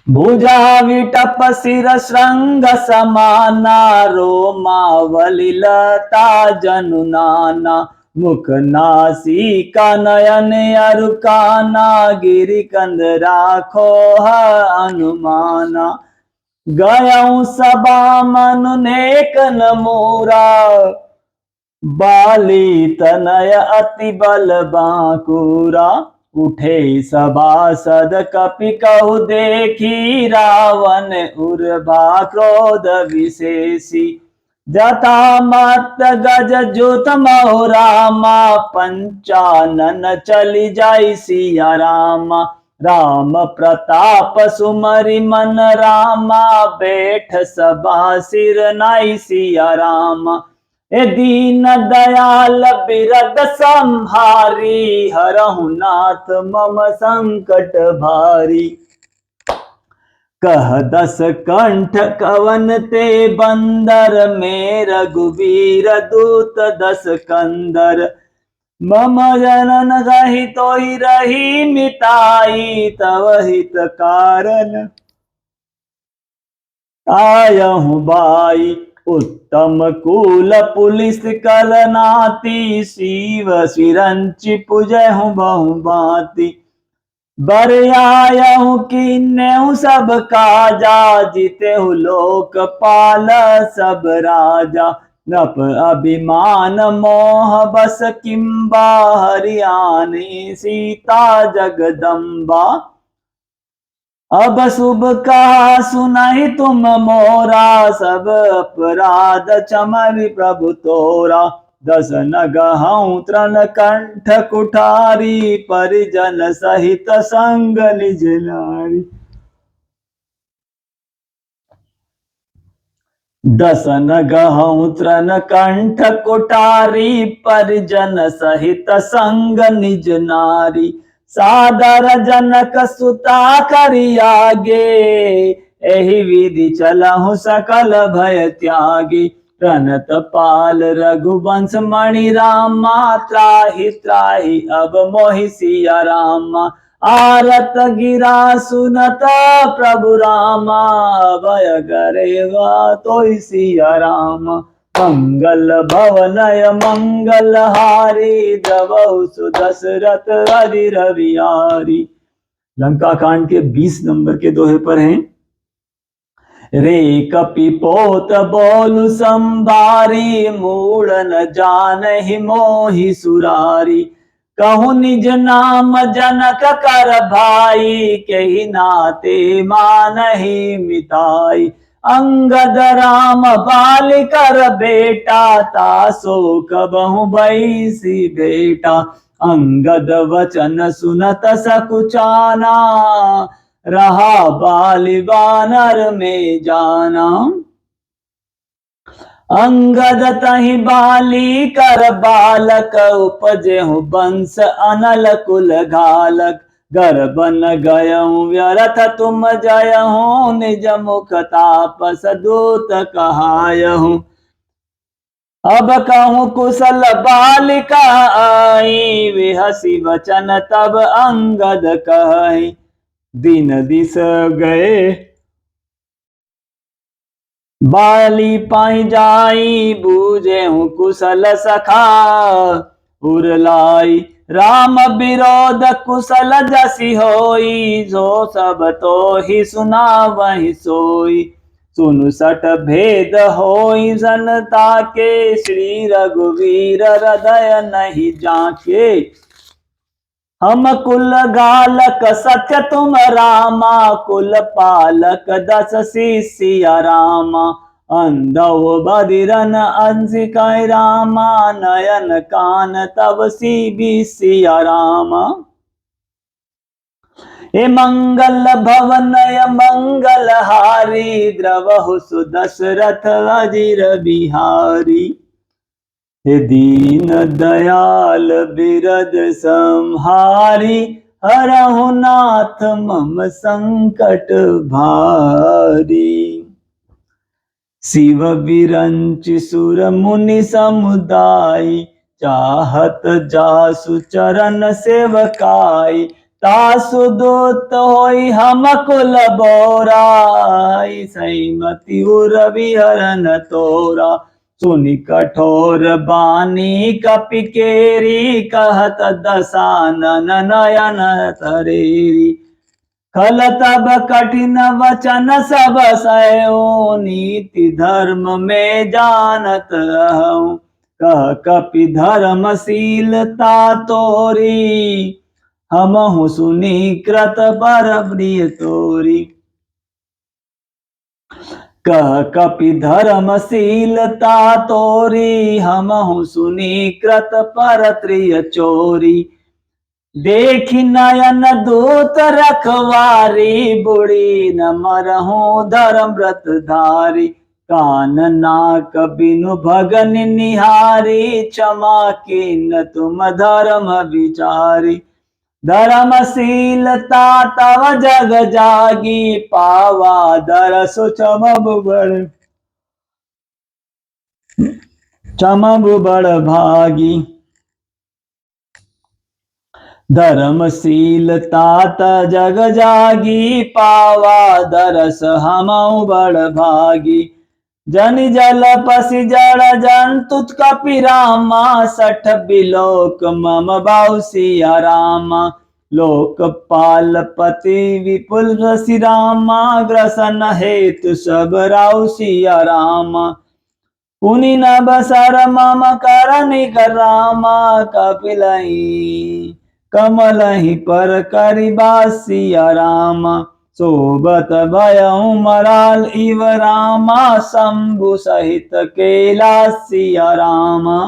भुजा विटप सिर श्रृंग समाना रोमावली लता जनु नाना मुख नासिका नयन अरुकाना गिरि कंद राखो अनुमाना गयऊं सबा मनु नेक न मोरा बाली तनय अति बल बांकुरा उठे सभासद कपि कहु देखी रावण उर्वा क्रोध विशेषी जथा मत गज जुत महु रामा पंचानन चली जाई सिया रामा राम प्रताप सुमरि मन रामा बैठ सभा सिर नाई सिया रामा ए दीन दयाल बिरद संहारी हरहु नाथ मम संकट भारी कह दस कंठ कवन ते बंदर में रघुवीर दूत दस कंदर मम जनन रही तो ही रही मिताई तव हित कारण आयहु बाई उत्तम कुल पुलिस करनाती शिव सिरंचि पूजहु बहु भांति बर आयहु कीन्हु सब काजा जितेहु लोकपाल सब राजा नप अभिमान मोह बस किंबा हरियाणी सीता जगदम्बा अब शुभ कहा सुनाई तुम मोरा सब अपराध क्षमि प्रभु तोरा दस नगहऊं तृण कंठ कुठारी परिजन सहित संग निज नारी दस नगहऊं तृण कंठ कुठारी परिजन सहित संग निज नारी सादर जनक सुता करियागे एहि विधि चलहु सकल भय त्यागी प्रणत पाल रघुवंश मणि रामा, त्राहि त्राहि अब मोहि सिया रामा। आरत गिरा सुनत प्रभु रामा, भय गरेवा तोहि सिया रामा। मंगल भवनय मंगल हारी, द्रवहु सुदशरथ अधीर बिहारी। लंका कांड के 20 नंबर के दोहे पर हैं। रे कपिपोत बोलु संभारी, मूढ़ न जानहि मोहि सुरारी। कहूँ निज नाम जनक कर भाई, केहि नाते मानहि मिताई। अंगद राम बालि कर बेटा, तासो कबहु बैसी बेटा। अंगद वचन सुनत सकुचाना, रहा बालि वानर में जाना। अंगद तहि बाली कर बालक, उपजेहु वंश अनल कुल घालक। गर्भ न गयहु व्यर्थ तुम जयहु, निज मुख तापस दूत कहायहु। अब कहूँ कुशल बालिका आई, विहसी वचन तब अंगद कहि। दिन दिस गए बाली पाई जाई, बूझेहु कुशल सखा उरलाई। राम विरोध कुशल जसि होई, जो सब तो ही सुनावहि सोई। सुनु सठ भेद होई जनता के, श्री रघुवीर हृदय नहीं जाके। हम कुल गालक सख्य तुम रामा, कुल पालक 10 सिया रामा। अंधो बधिरन अंशिका रामा, नयन कान तब सी सिया रामा। हे मंगल भवनय मंगल हारी, द्रवहु सुदशरथ अधीर बिहारी। हे दीन दयाल बिरद संहारी, हरहु नाथ मम संकट भारी। शिव विरंच सुर मुनि समुदाय, चाहत जासु चरण सेवकाई। तासु दूत होई हम कुल बोराई, सैमति उर विहरन तोरा। सुनि कठोर बानी कपि केरी, कहत दसानन नयन तरेरी। खल तब कठिन वचन सब सहु, नीति धर्म में जानत रहूं। कह कपि धर्मशीलता तोरी, हमहु सुनी कृत पर प्रिय तोरी। कह कपि धर्मशीलता तोरी, हमहु सुनी कृत पर प्रिय चोरी। देखि नयन दूत रखवारी, बुढ़ी न मरहूं धर्म व्रत धारी। कान नाक बिनु भगन निहारी, क्षमा कीन तुम धर्म विचारी। धर्मशीलता तव जग जागी, पावा दरसु चमबु बड़ भागी। धर्मशीलता त जग जागी, पावा दरस हमऊ बड़ भागी। जनि जल पसि जड़ जंतु कपि रामा, 60 बिलोक मम बाहु सिया रामा। लोकपाल पति विपुल रसि रामा, ग्रसन हेतु सब राउ सिया रामा। पुनि न बसर मम करनि कर रामा, कपिलहि कमलहि पर करिबास सिया रामा। सोबत भयउ मराल इव रामा, शंभु सहित कैलास सिया रामा।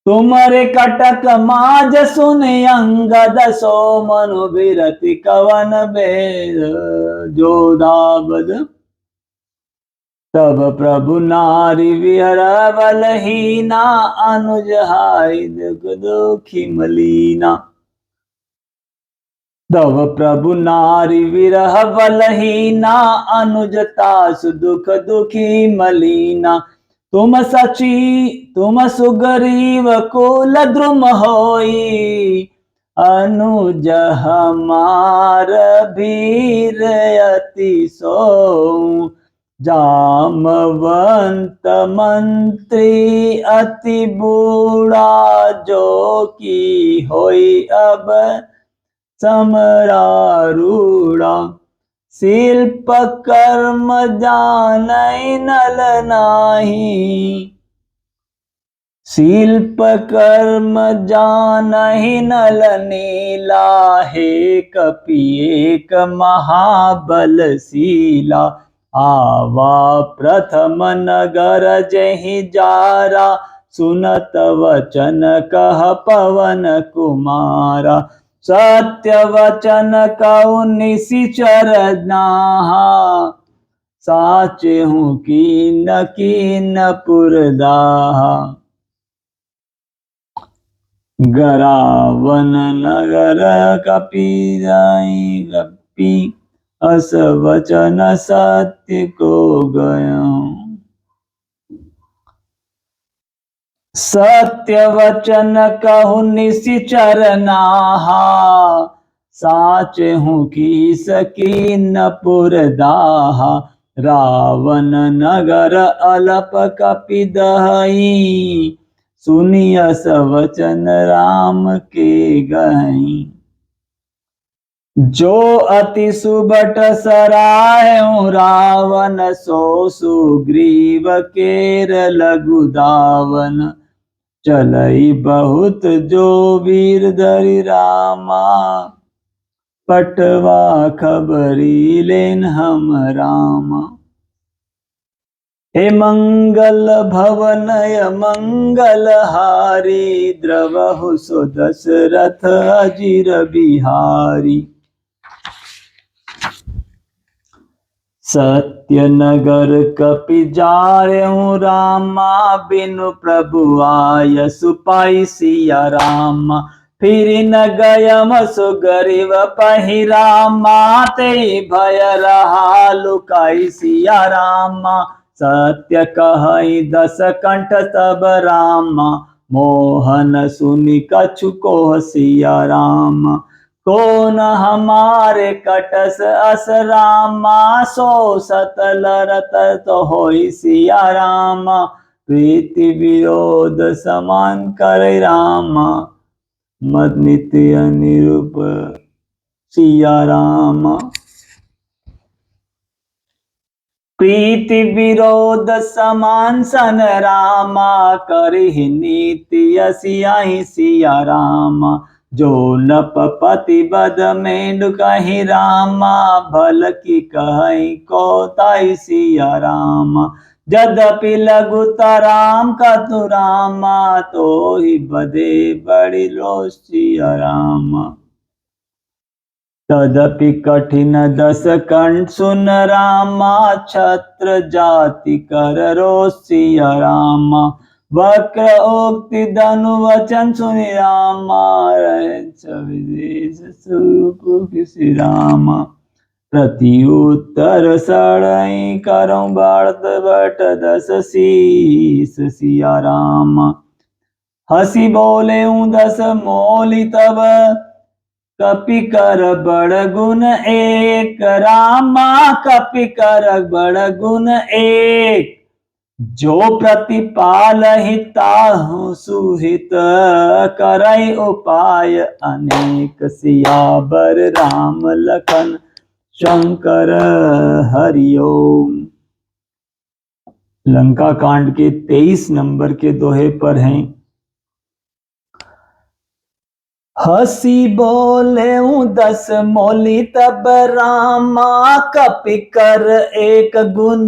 तुमरे कटक माज सुन अंगद, सो मनु बिरति कवन भेद जोधाबद। तब प्रभु नारी विहर बलहीना, अनुज हाय दुख दुखी मलीना। तब प्रभु नारी विरह बलहीना, अनुज तासु दुख दुखी मलीना। तुम सची तुम सुग्रीव कुल द्रुम होई, अनुज हमार वीर अति सो, जामवंत मंत्री अति बूढ़ा, जो की होई अब समरारूढ़ा, शिल्प कर्म जानई नल नाही, शिल्प कर्म जानहि नल नीला, हे कपि एक महाबलशीला, आवा प्रथम नगर जहि जारा, सुनत वचन कह पवन कुमारा, सत्य वचन कहु निशिचर नाहा, साचे हूँ कीन पुरदाहा, गरावन नगर कपि जाई, कपि अस वचन सत्य को गयो, सत्य वचन कहु निशिचर नाहा, साचे हूँ कीन पुरदाहा, रावण नगर अलप कपि दहई, सुनियस वचन राम के गई, जो अति सुबट सराह्यु रावण, सो सुग्रीव केर लघु दावन, चलई बहुत जो वीर धरि रामा, पटवा खबरी लेन हम रामा, हे मंगल भवनय मंगल हारी, द्रवहु सो दशरथ अजिर बिहारी, सत्य नगर कपि जारहु रामा, बिनु प्रभु आय सुपाई सिया रामा, फिर न गयम सुग्रीव पहि रामा, ते भय रहा लुकाई सिया रामा, सत्य कहई दस कंठ तब रामा, मोहन सुनि कछु कोह सिया रामा, कौन हमारे कटस अस रामा, सो सत लरत तो होई सिया रामा, प्रीति विरोध समान करे रामा, मद नित्य निरूप सिया रामा, प्रीति विरोध समान सन रामा, करिहि नीति सियाहि सिया रामा, जो नपपति बद मेंढ कहि रामा, भल की कहि को ताई सिया रामा, यद्यपि लघुत राम कतु रामा, तो ही बदे बड़ी लो सिया रामा, तदपि कठिन दस कंठ सुन रामा, छत्र जाति कर रोसिया रामा, वक्र उक्ति धनु वचन सुनि रामा, विदेश स्वरूप किसी रामा, प्रति उत्तर सड़ई करौ भारत बट दस शीस सिया रामा, हसी बोले दस मोली तब, कपि कर बड़ गुण एक रामा, कपि कर बड़ गुण एक, जो प्रतिपाल हिताहु सुहित, करई उपाय अनेक, सियावर राम लखन शंकर हरिओम। लंका कांड के 23 नंबर के दोहे पर हैं। हसी बोले दस मोली तब रामा, कपि कर एक गुण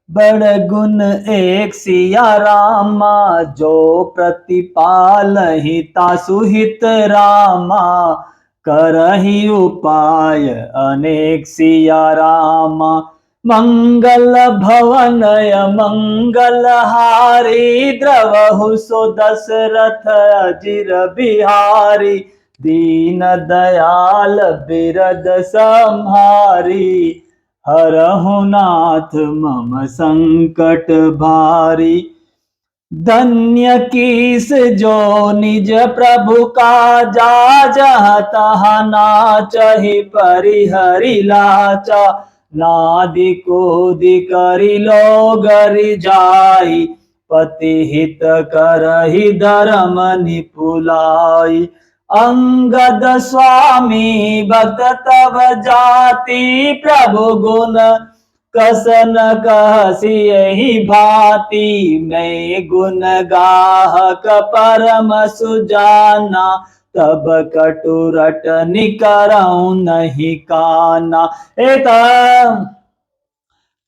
बड़ गुण एक सिया रामा, जो प्रतिपाल हिता सुहित रामा, करहि उपाय अनेक सिया रामा, मंगल भवनय मंगल हारी, द्रवहु सो दशरथ अजिर बिहारी, दीन दयाल बिरद संहारी, हरहु नाथ मम संकट भारी। धन्य कीस जो निज प्रभु का जा, जहाँ तहाँ नाचहि परिहरि लाचा। नादि कूदि करि लोगरि जाई, पति हित करहि धरम निपुलाई। अंगद स्वामी भक्त तब जाति, प्रभु गुण कसन कहसि यही भांति। मैं गुण गाहक परम सुजाना, तब कटु रटनि करऊँ नहीं काना।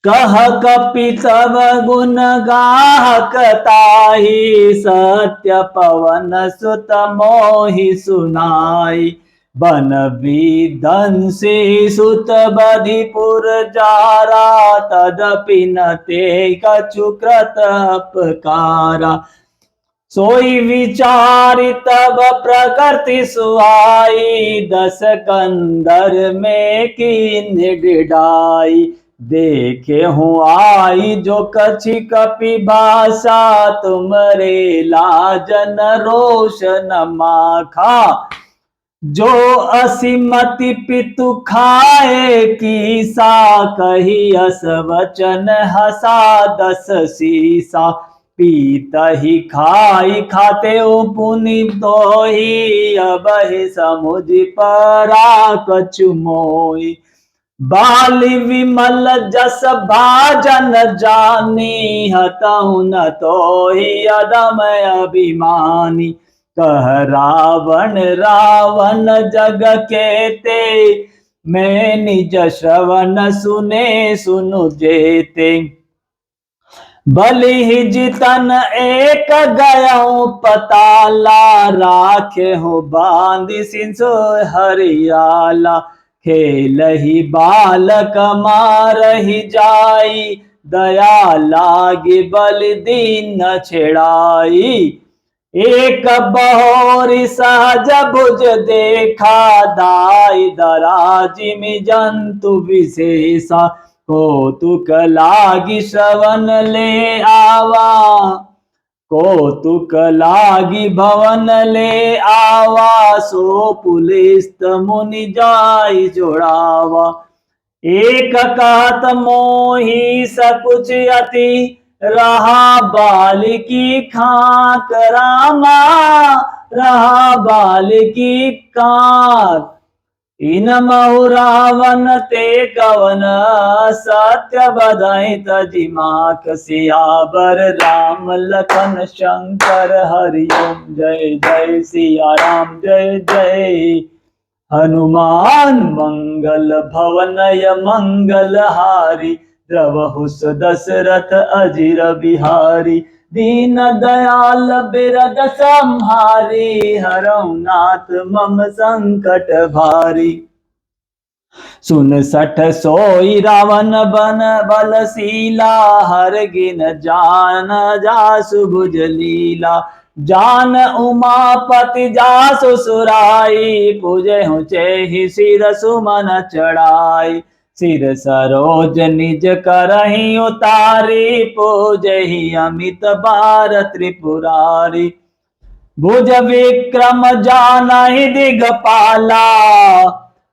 कह कपि तब गुण गाहक ताहि, सत्य पवन सुत मोहि सुनाई। बन विधंसी सुत बधिपुर जारा, तदपि न ते कछु कृत अपकारा। सोई विचारि तब प्रकृति सुहाई, दस कंदर में कीन्ह डिढ़ाई। देखे हूँ आई जो कछि कपि भाषा, तुमरे लाजन रोष न माखा। जो असिमति पितु खाए कीसा, कही अस वचन हसा दस सीसा। पीतहि खाई खाते पुनि तोहि, अबहि समुझ परा कछु मोहि। बाली विमल जस भाजन जानी, हतहु न तोहि अदम अभिमानी। कह रावण रावण जग केते, मैं निज श्रवण सुने सुनु जेते। बलि जितन एक गयऊँ पताला, राखे हो बांधि सिंसो हरियाला। खेलहि बालक मारहि जाई, दया लागी बलि दीन छेड़ाई। एक बहोरी सहज भुज देखा, दाई दराजिमि जंतु विशेषा। कौतुक लागी श्रवण ले आवा, कौतुक लागी भवन ले आवा। सो पुलिस्त मुनि जाई जोड़ावा। एक कहत मोहि सकुच अति, रहा बालिकी खाक रामा, रहा बालिकी खाक। इन महु रावण ते कवन, सत्य बधाई तजि माख। सियावर राम लखन शंकर, हरि ओम जय जय सिया राम जय जय हनुमान। मंगल भवनय मंगल हारी, द्रवहु दशरथ अजिर बिहारी। दीन दयाल बिरद संहारी, हरऊ नाथ मम संकट भारी। सुन सठ सोई रावण बन बलशीला, हर गिन जान जासु भुज लीला। जान उमापति जासु सुराई, पूजे हूँ चेहि सिर सुमन चढ़ाई। सिर सरोज निज करहि उतारी, पूजहि अमित बार त्रिपुरारी। भुज विक्रम जानहि दिगपाला,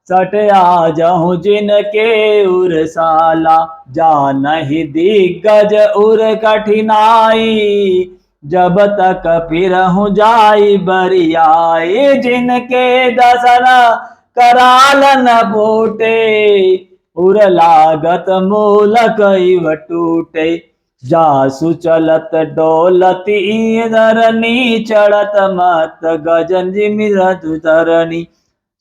सट आजहु जिनके उरसाला। जानहि दिग्गज उर कठिनाई, जब तक फिरहु जाई बरियाई। जिनके दसन कराल न बूटे, उर लागत मूल कईव टूटे। जासु चलत डोलत धरनी, चढ़त मत गजन जिमिरतु तरनी।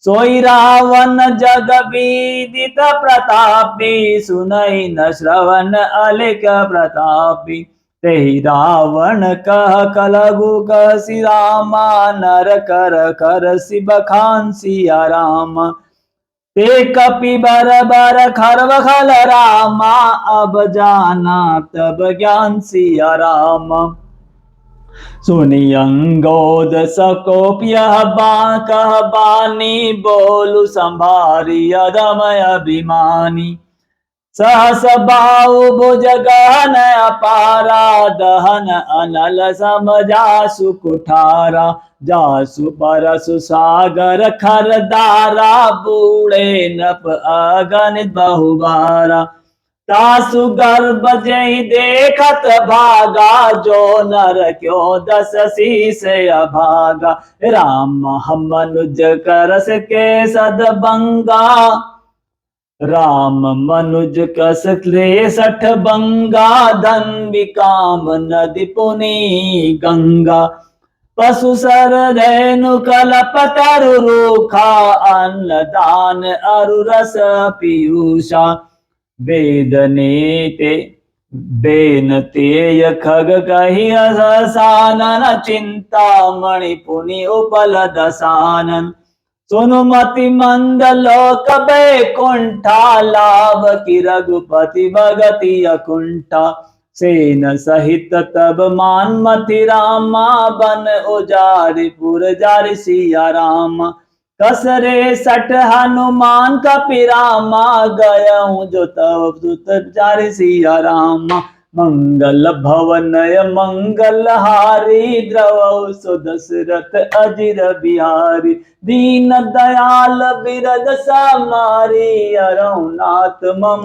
सोई रावण जग विदित प्रतापी, सुनई न श्रवण अलिक प्रतापी। तेहि रावण कह कलगु कहसि रामा, नर कर करसि बखान सिया रामा। ते कपि बर बर खरव खल रामा, अब जाना तब ज्ञान सिया रामा। सुनि अंगोद सकोप यह कह बानी, बोलु संभारी अदम अभिमानी। सहस बाहु भुज गहन अपारा, दहन अनल सम जासु कुठारा। जासु परसु सागर खरदारा, बूढ़े नप अगणित बहुबारा। तासु गर्भ जहि देखत भागा, जो नर क्यों दस शीस अभागा। राम हम मनुज करस के सदबंगा, राम मनुज कस सठ बंगा। धन विकाम नदी पुनि गंगा, पशु सर धेनु कलप तरु रूखा। अन्न दान अरु रस पीयूषा, वेदनेते बेनतेय खग कहि सानन। चिंता मणि पुनि उपल दसानन, सुनुमति मंद लोक बैकुंठा। लाभ की रघुपति भगति अकुंठा, सेन सहित तब मान मति रामा। बन उजारि पुर जारि सिया रामा, कसरे सठ हनुमान कपिरामा। गयऊँ जो तब सुत जारि सिया रामा। मंगल भवनय मंगल हारी, द्रवहु सो दशरथ अजिर बिहारी। दीन दयाल बिरद समारी, हरहु नाथ मम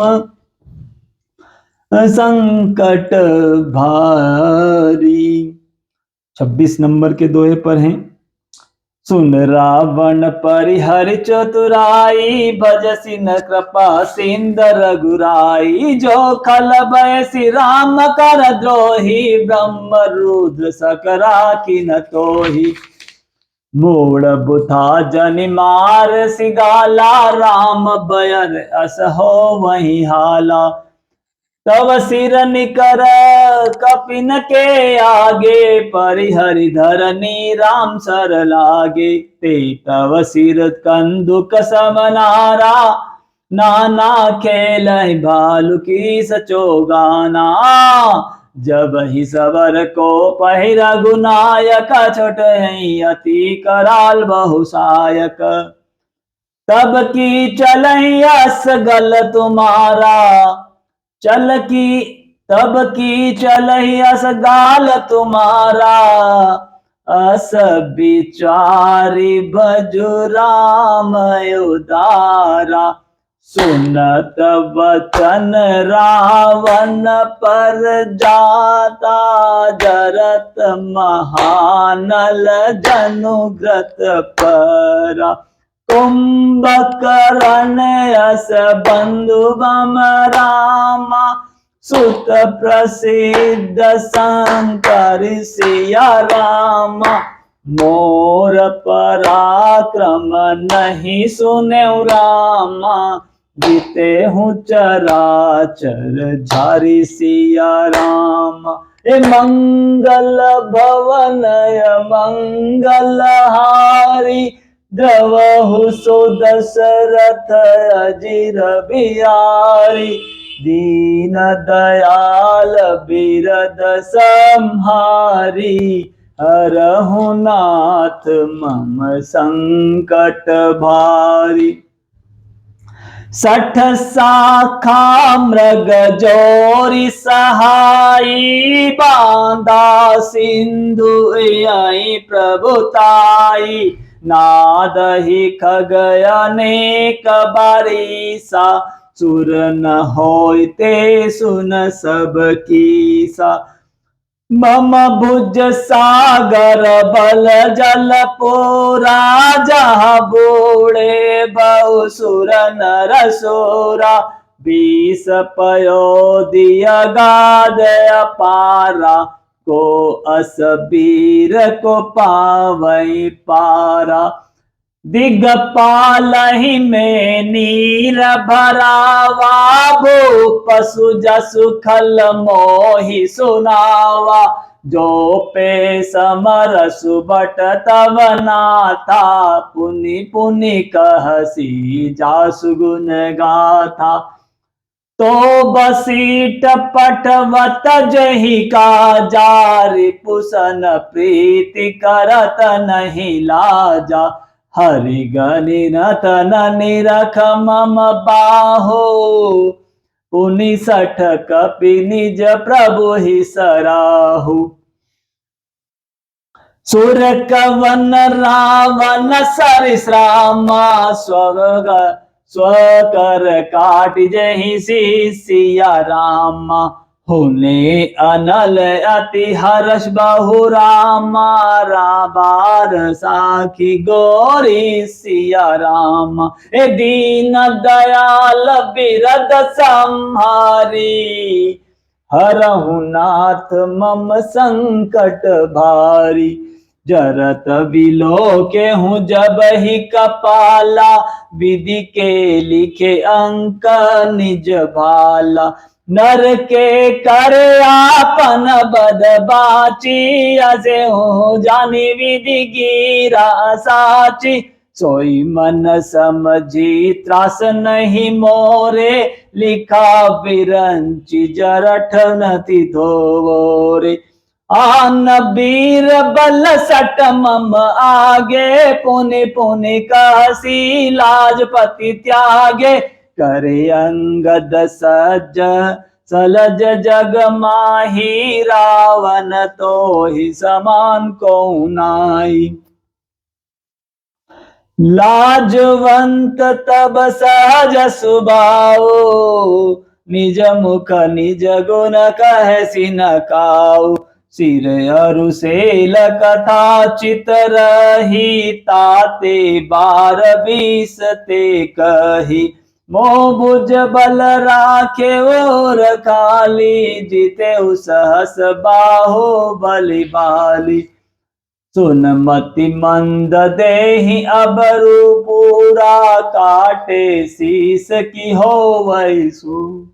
संकट भारी। 26 नंबर के दोहे पर हैं। सुन रावण परिहरि चतुराई, भजसि न कृपा सिंध रघुराई। जो खल बयसि राम कर द्रोही, ब्रह्म रुद्र सकरा किन तोही। मूढ़ बुधा जनि मार सिगाला, राम बयर अस हो वही हाला। तव सिर निकर कपिन के आगे, परिहरि धरनी राम सर लागे। ते तव सिर कंदुक समनारा, नाना खेलहि भालु की सचोगाना। जब ही सबर को पहि रघुनायक, छोटहि अति कराल बहुसायक। तब की चलहि अस गल तुम्हारा, तब की चलहि अस गाल तुम्हारा। अस बिचारी भजु राम उदारा। सुनत वचन रावण पर जाता, जरत महानल जनुग्रत परा। कुंभकर्ण यस बंधु बम रामा, सुत प्रसिद्ध शंकर सिया रामा। मोर पराक्रम नहीं सुनेउ रामा, जीते हूँ चराचर झारी सिया रामा। हे मंगल भवन मंगल हारी, द्रवहु सो दशरथ अजिर बिहारी। दीन दयाल बिरद संहारी, हरहु नाथ मम संकट भारी। 60 शाखा मृग जोरी सहाई, बांधा सिंधु यही प्रभुताई। नादहि खग अनेक बारीसा, सुर न होते सुन सब कीसा। मम भुज सागर बल जल पोरा, जहाँ बूढ़े बहु सुर नर सोरा। 20 पयोधि अगाध अपारा, को अस बीर को पावै पारा। दिगपालहि में नीर भरावा, भूप पशु जसु खल मोहि सुनावा। जो पे समर सुबट तव नाथा, पुनि पुनि कहसी जासु गुण गाथा। तो बसीट पटवत जही काजा, रिपुसन प्रीति करत नहीं लाजा। हरि गनि नतन निरख मम बाहो, पुनि सठ कपि निज प्रभु ही सराहु। सुर कवन रावण सरिश्रामा स्वकर काट जहि सिया रामा। होने अनल अति हर्ष बहु रामा राबार साखी गोरी सिया रामा। ए दीन दयाल बिरद संहारी हरहु नाथ मम संकट भारी। जरत बिलोके हूँ जब ही कपाला विधि के लिखे अंक निज भाला। नर के कर आपन बद बाची असे हो जानी विधि गिरा साची। सोई मन समझी त्रास नहीं मोरे लिखा बिरंची जरठ नति धोरे। आन बीर बल सट मम आगे पुनि पुनि काशी लाजपति त्यागे। करे अंगद सज सलज जग माही रावण तो ही समान को नाई। लाजवंत तब सहज सुभाओ निज मुख निज गुण कह सिन काऊ। सिर अरुसेल कथा चित रही ताते 12-20 ते कही। मोह भुज बल राखे और खाली जीते सहस बाहो बलि बाली। सुन मति मंद देहि अबरु पूरा काटे शीस की हो वैसु।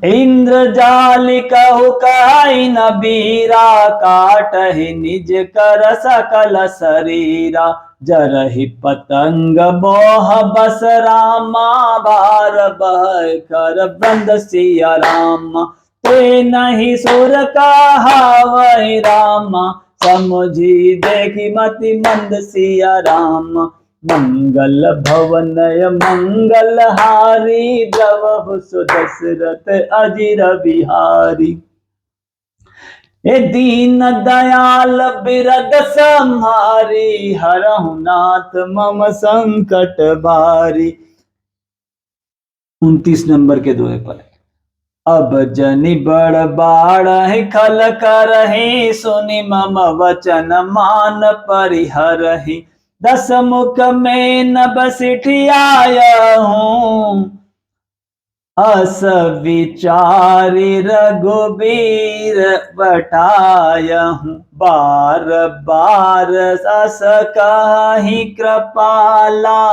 इंद्र जालि कहु कहि न बीरा काटहि निज कर सकल शरीरा। जरहि पतंग मोह बस रामा भार बह कर बंद सिया रामा। ते नहीं सुर कहावै रामा समुझी देखी मति मंद सिया रामा। मंगल भवनय मंगल हारी द्रवहु सुदशरथ अजिर बिहारी। ए दीन दयाल बिरद संहारी हरहु नाथ मम संकट भारी। 29 नंबर के दोहे पर अब जनि बड़ बाढ़ खल करहि सुनि मम वचन मान परिहरहि। 10 मुख में नभ सिठियायहूँ अस विचारि रघुबीर बटायहूँ। बार बार अस कहि कृपाला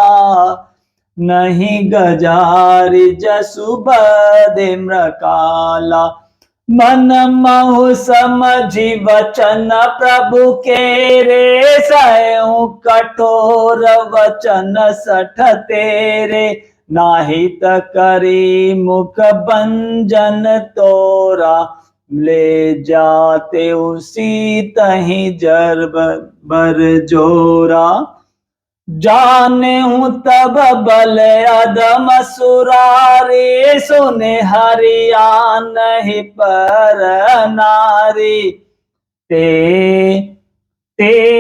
नहीं गजारि जसु बदे मृकाला। मन महु समझी वचन प्रभु के रे सहु कठोर वचन सठ तेरे। नाहित करी मुख भंजन तोरा ले जाते उसी तही जर बर जोरा। जाने हूँ तब बल अदम सुरारी सुने हरिया नहीं पर नारी। ते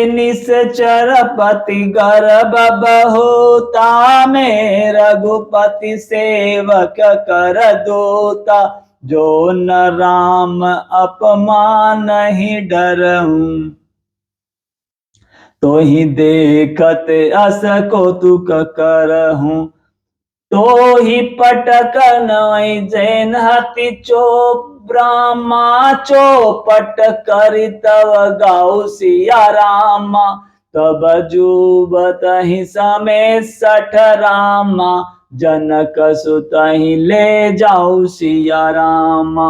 निश्चर पति गर्भ बहुता में रघुपति सेवक कर दूता। जो न राम अपमान ही डरऊं तो ही देखत अस कौतुक करहूँ। तो ही पटक नई जैन हति चोप ब्रह्मा चौपट करि तव गाऊ सिया रामा। तब जुबत ही समय 60 रामा जनक सुत ही ले जाऊ सिया रामा।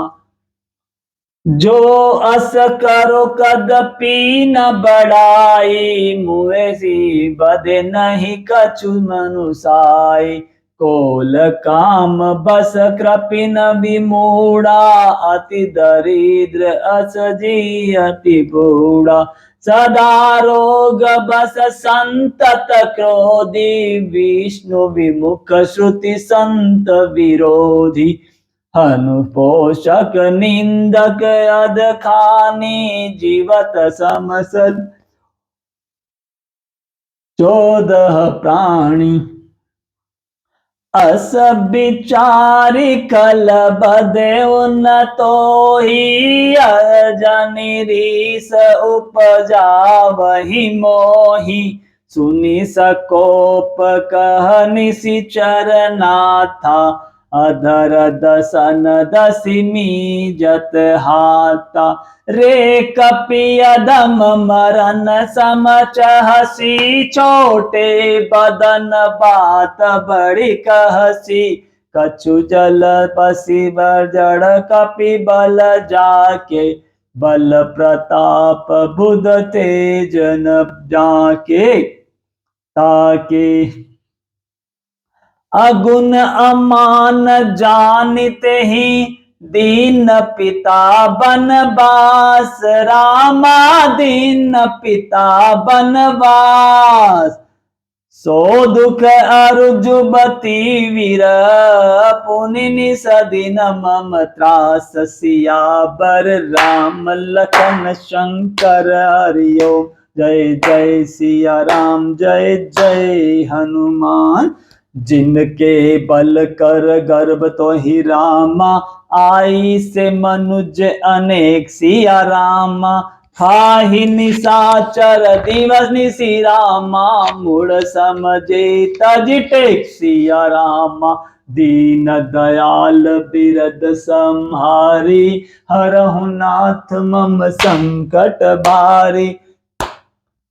जो अस करो कदपि न बढ़ाई मुए सी बदे नहीं कछु मनुसाई। कोल काम बस कृपिन विमूढ़ा, अति दरिद्र असजी अति बूढ़ा। सदा रोग बस संतत क्रोधी, विष्णु विमुख श्रुति संत विरोधी। अनुपोषक निंदक अदखानी, जीवत समसद 14 प्राणी। अस विचारी कल बदे उन तो ही, अजनि रीस उपजा वही मोही। सुनी सकोप कह निशिचर नाथा, अधर दसन दसिमी जत हाथा। रे कपियदम मरन समच हसी, छोटे बदन बात बड़ी कहसी। कछु जल पसी जड़ कपि बल जाके, बल प्रताप बुध तेज न जाके। ताके अगुण अमान जानिते ही, दीन पिता बनवास। रामा दीन पिता बनवास। सो दुख अरुजुबती वीर, पुनि निसदिन मम त्रास। सियावर राम लखन शंकर हरि ओम। जय जय सिया राम, जय जय हनुमान। जिनके बल कर गर्भ तो ही रामा, आई से मनुज अनेक सिया रामा। खाहि निशाचर दिवस निशि रामा, मूढ़ समझे तज टेक सिया रामा। दीन दयाल बिरद संहारी, हरहु नाथ मम संकट भारी।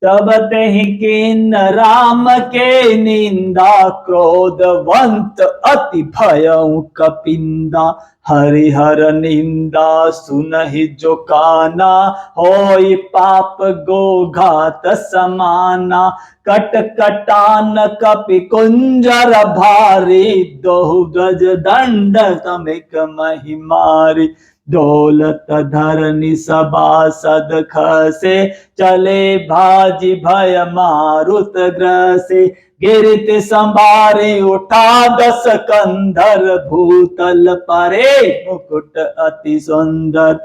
तब तेहि कीन राम के निंदा, क्रोधवंत अति भयउ कपिंदा। हरिहर निंदा सुनहि जो काना, होई पाप गो घात समाना। कट कटान कपि कुंजर भारी, दोहु गज दंड तमिक महि मारी। दौलत धरनी सभासद खसे, चले भाजी भय मारुत ग्रसे। गिरित संभारे उठा 10 कंधर, भूतल परे मुकुट अति सुंदर।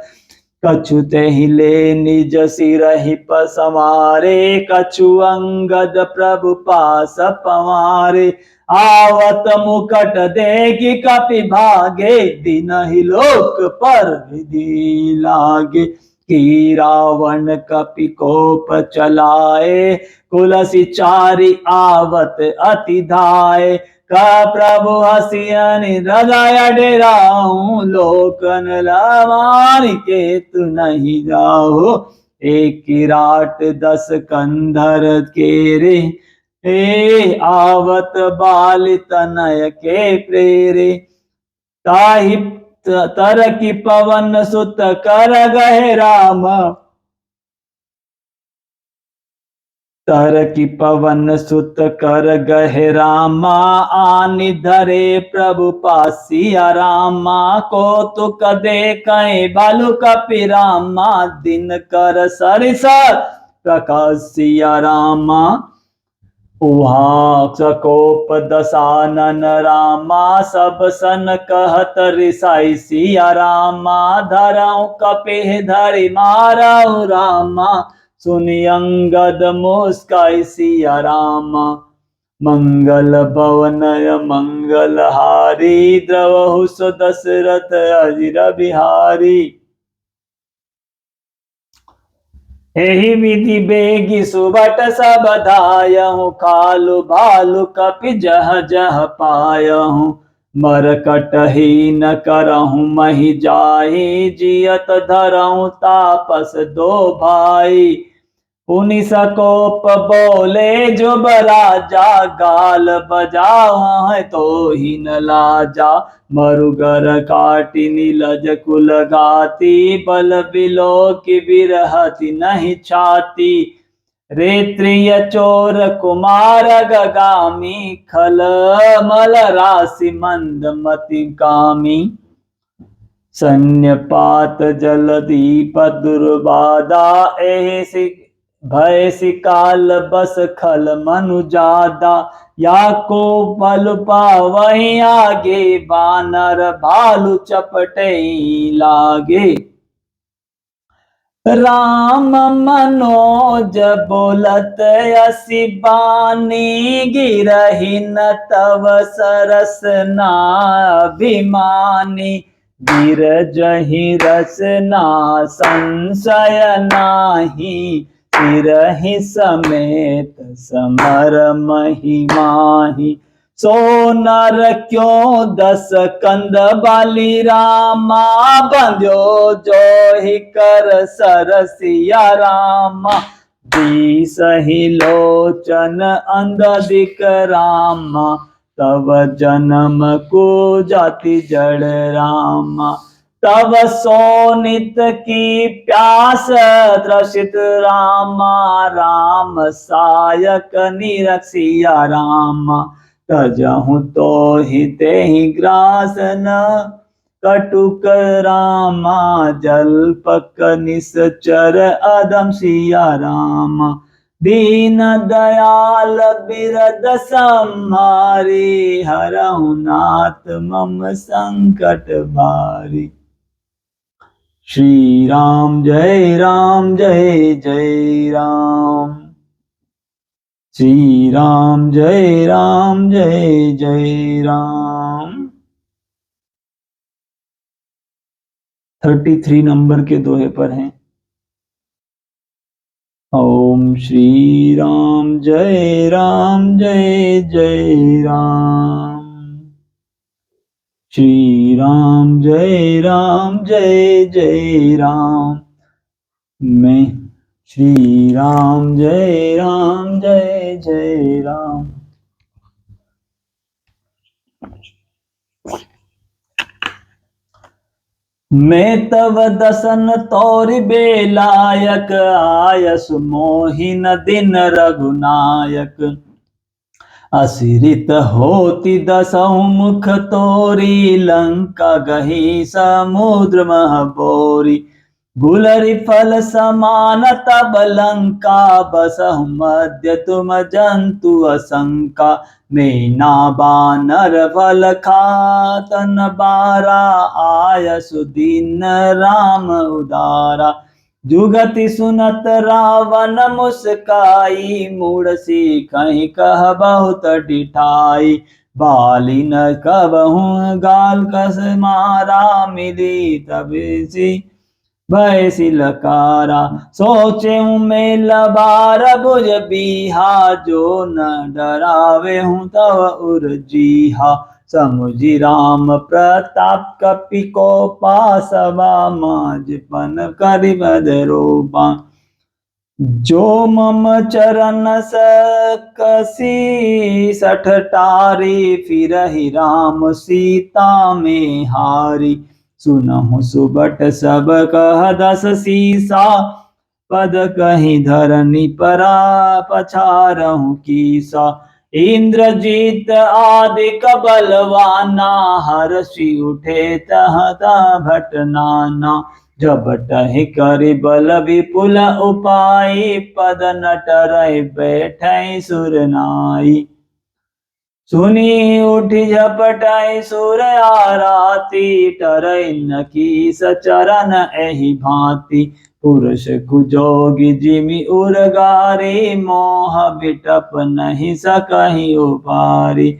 कछु तेहि ले निज सिरहि पसवारे, कछु अंगद प्रभु पास पवारे। आवत मुकट देखि कपि भागे, दीनहि लोक पर विधि लागे। कि रावण कपि कोप चलाए, कुलसी चारि आवत अति धाये। कह प्रभु हसियनि हृदय डेराऊं, लोकन लवानि केतु नहीं जाहु। एक राट 10 कंधर केरे, हे आवत बालि तनय के प्रेरे। ताहि तरकि पवन सुत कर गहे राम, तरकि पवन सुत कर गहे रामा। आनि धरे प्रभु पासिया रामा, कौतुक देखहि भालु कपि रामा। दिन कर सरिस प्रकाश सिया रामा, उहाँ सकोप दसानन रामा। सब सन कहत रिसाई सिया रामा, धरऊं कपि धरि मारऊ रामा। सुनि अंगद मुस्काई सिया रामा, मंगल भवनय मंगल हारी। द्रवहु सो दशरथ अजिर बिहारी। एहि विधि बेगी सुबट सब धायहु, खालु भालु कपि जह जह पायहु। मरकटहि न करहु महि जाहि, जियत धरहु तापस 2 भाई। पुनि सकोप बोले जुब राजा, गाल बजावह तो ही न लाजा। मरुगर काटि नीलज कुल गाती, बल बिलोकि बिरहति नहीं छाती। रेत्रिय चोर कुमार गगामी खल मल राशि मंद मति कामी सन्यपात जल दीप दुर्बाधा ऐसी भय सिकाल बस खल मनु जादा या को बल पावहि आगे बानर भालू चपटे लागे राम मनोज बोलत असी बानी गिरहि न तव सरस नाभिमानी गिरजहि रसना संशय नाही सिरहि समेत समर महिमाहि सो नर क्यों दस कंद बाली रामा बंध्यो जो ही कर सरसिया रामा सही लोचन अंधिक रामा तव जन्म को जाति जड़ रामा तब सोनित की प्यास त्रसित रामा राम सायक निरक्षिया रामा तजहु तो हिते ही ग्रास न कटुक रामा जलपक निश्चर अदम सिया रामा दीन दयाल बिरद संहारी हरहु नाथ मम संकट भारी। श्री राम जय जय राम। श्री राम जय जय राम। 33 नंबर के दोहे पर हैं। ओम श्री राम जय जय राम। श्री राम जय जय राम। मैं श्री राम जय जय राम। मैं तव दसन तौर बेलायक आयस मोहिन दिन रघुनायक असिरित होती दसहु मुख तोरी लंका गही समुद्र महबोरी गुलरि फल समान तब लंका बसहु मध्य तुम जंतु असंका मेना बानर फल खातन बारा आयसु दीन राम उदारा जुगति सुनत रावण मुस्काई मूढ़सी कहीं कह बहुत डिठाई बाली न कबहू गाल कस मारा मिली तबिसी भय सिलकारा सोचे हूँ मैं लबार बुझ बीहा जो न डरावे हूँ तव उर्जीहा समुझी राम प्रताप कपि को पासवा माजपन करि बदरोबा जो मम चरण सकसी सठटारी फिरहि राम सीता में हारी सुनहु सुबट सब कह दस सीसा पद कहीं धरनी परा पछारहु कीसा इंद्रजीत आदि कबलवाना हर्षि उठे तहता भटनाना जबटहि करि बल विपुल उपाय पद नटरहि बैठै सुरनाई सुनी उठी झपटाई सुर आराती टरै न की सचरण एहि भांति पुरुष कुजोगी जिमि उर्गारी मोह बिटप नहीं सकहि उपारी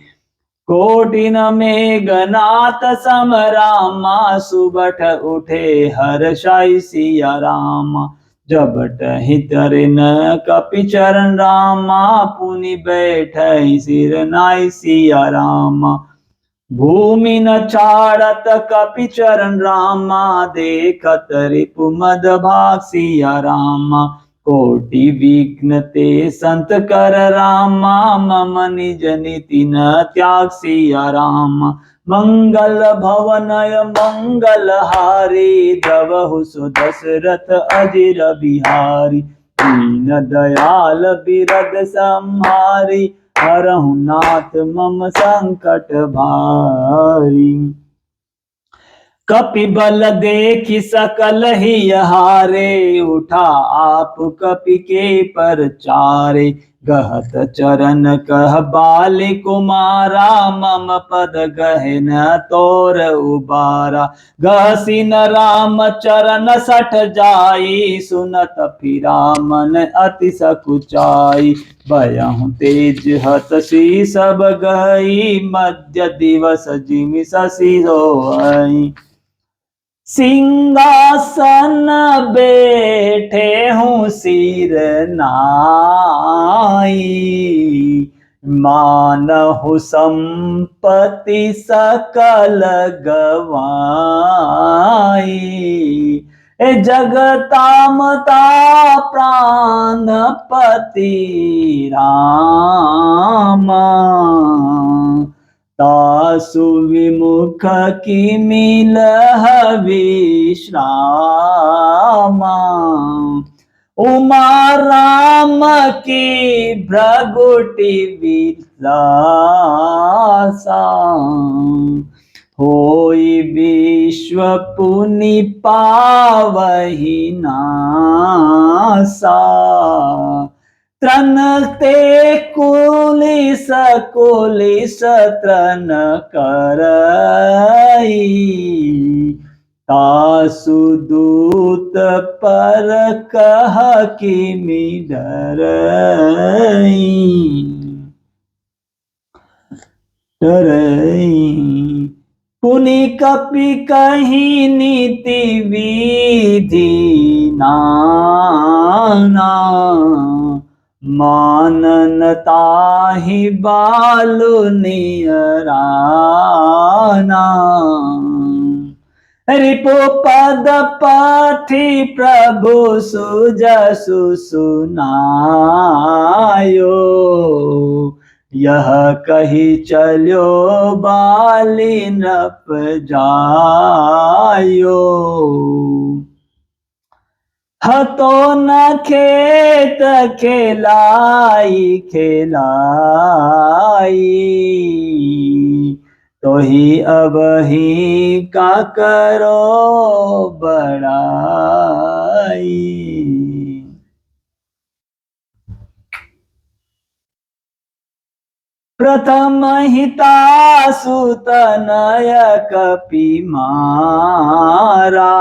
कोटि न मेघनाथ सम रामा सुबठ उठे हर्षाई सिया रामा जबटहि तरि न कपि चरण रामा पुनि बैठहि सिर नाई सिया रामा भूमि न छाड़त कपि चरण रामा देखत रिपु मद भाग सिया रामा कोटि विघ्न ते संत कर रामा मम निज नीति न त्याग सिया रामा मंगल भवनय मंगल हारी द्रवहु सु दशरथ अजिर बिहारी दीन दयाल बिरद संहारी, हरहु नाथ मम संकट भारी। कपि बल देखि सकल ही हारे, उठा आप कपि के परचारे। गहत चरण कह बाली कुमारा, मम पद गहे न तोर उबारा। गहसी न राम चरण सठ जाई, सुनत फिरा मन अति सकुचाई। भयहु तेज हतसी सब गई, मध्य दिवस जिमि शशि सोई। सिंहासन बैठे हूँ सिर नाई, मानहु संपत्ति सकल गवाई। जगतामता प्राणपति रामा, तासु विमुख किमि लह विश्रामा। उमा राम की भ्रगुटि विलासा, होई विश्व पुनि पावहि नासा। त्रन ते कुलिस कुलिस त्रन करई, तासु दूत पर कह किमि डरई। पुनि कपि कही नीति विधि नाना, मानन ताहि बालु नियराना। रिपु पद पाथि प्रभु सुजसु सुनायो, यह कही चल्यो बाली नप जायो। हतो न खेत खेलाई खेलाई, तो ही अब ही का करो बड़ाई। प्रथम हितासु तनय कपि मारा,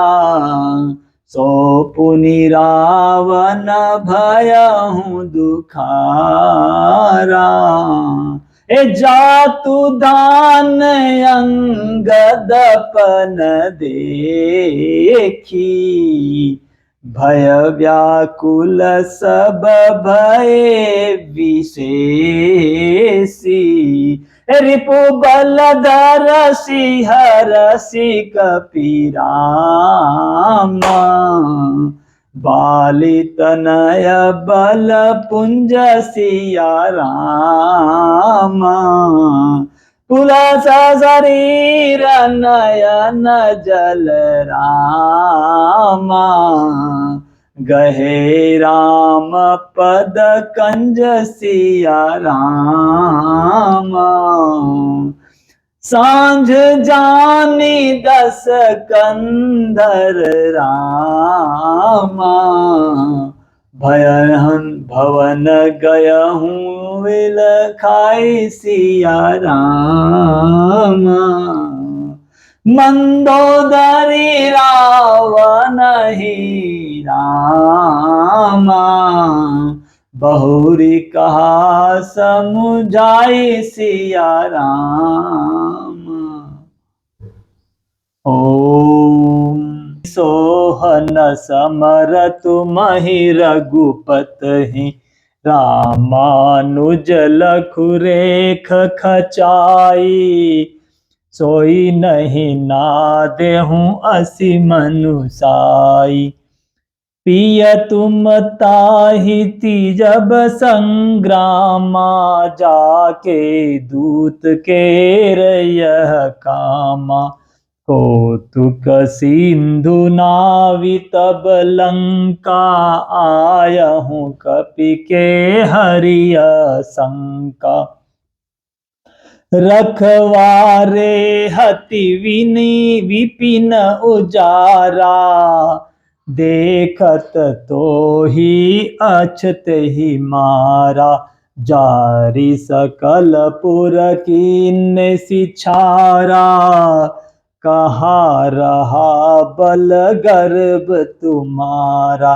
सो पुनि रावण भयहु दुखारा। जातु दान अंगदपन देखी, भय व्याकुल सब भये विशेषी। रिपु बलधर सिंहरसि कपि रामा, बाली तनय बल पुंज सिया रामा। पुलस शरीर नयन जल रामा, गहे राम पद कंज सिया रामा। सांझ जानी दस कंधर रामा, भवन गयहूँ विलखाई सिया रामा। मंदोदरी रावण ही रामा, बहुरी कहा समुझाई सिया रामा। ओम सोहन समर तुमहि रघुपतहि, रामानुज लखु रेख खचाई। सोई नहीं नादेहूँ असी मनुसाई, पिय तुम ताहि तीजब संग्रामा। जाके दूत के यह कामा, कौतुक सिंधु नावि तब लंका, आयहूँ कपि के हरिय शंका। रखवारे हति विपिन उजारा, देखत तो ही अछत ही मारा। जारी सकल पुर कीन्ह सिछारा, कहा रहा बल गर्भ तुम्हारा।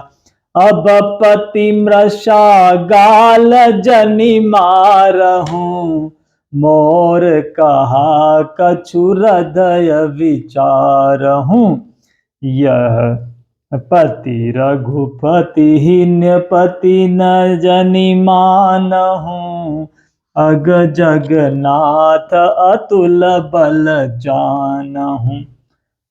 अब पति मृषा गाल जनि मारहूँ, मोर कहा कछु हृदय विचारहूँ। यह पति रघुपति हिन्यपति न जनि मानहूँ, अग जगन्नाथ अतुल बल जानहूँ।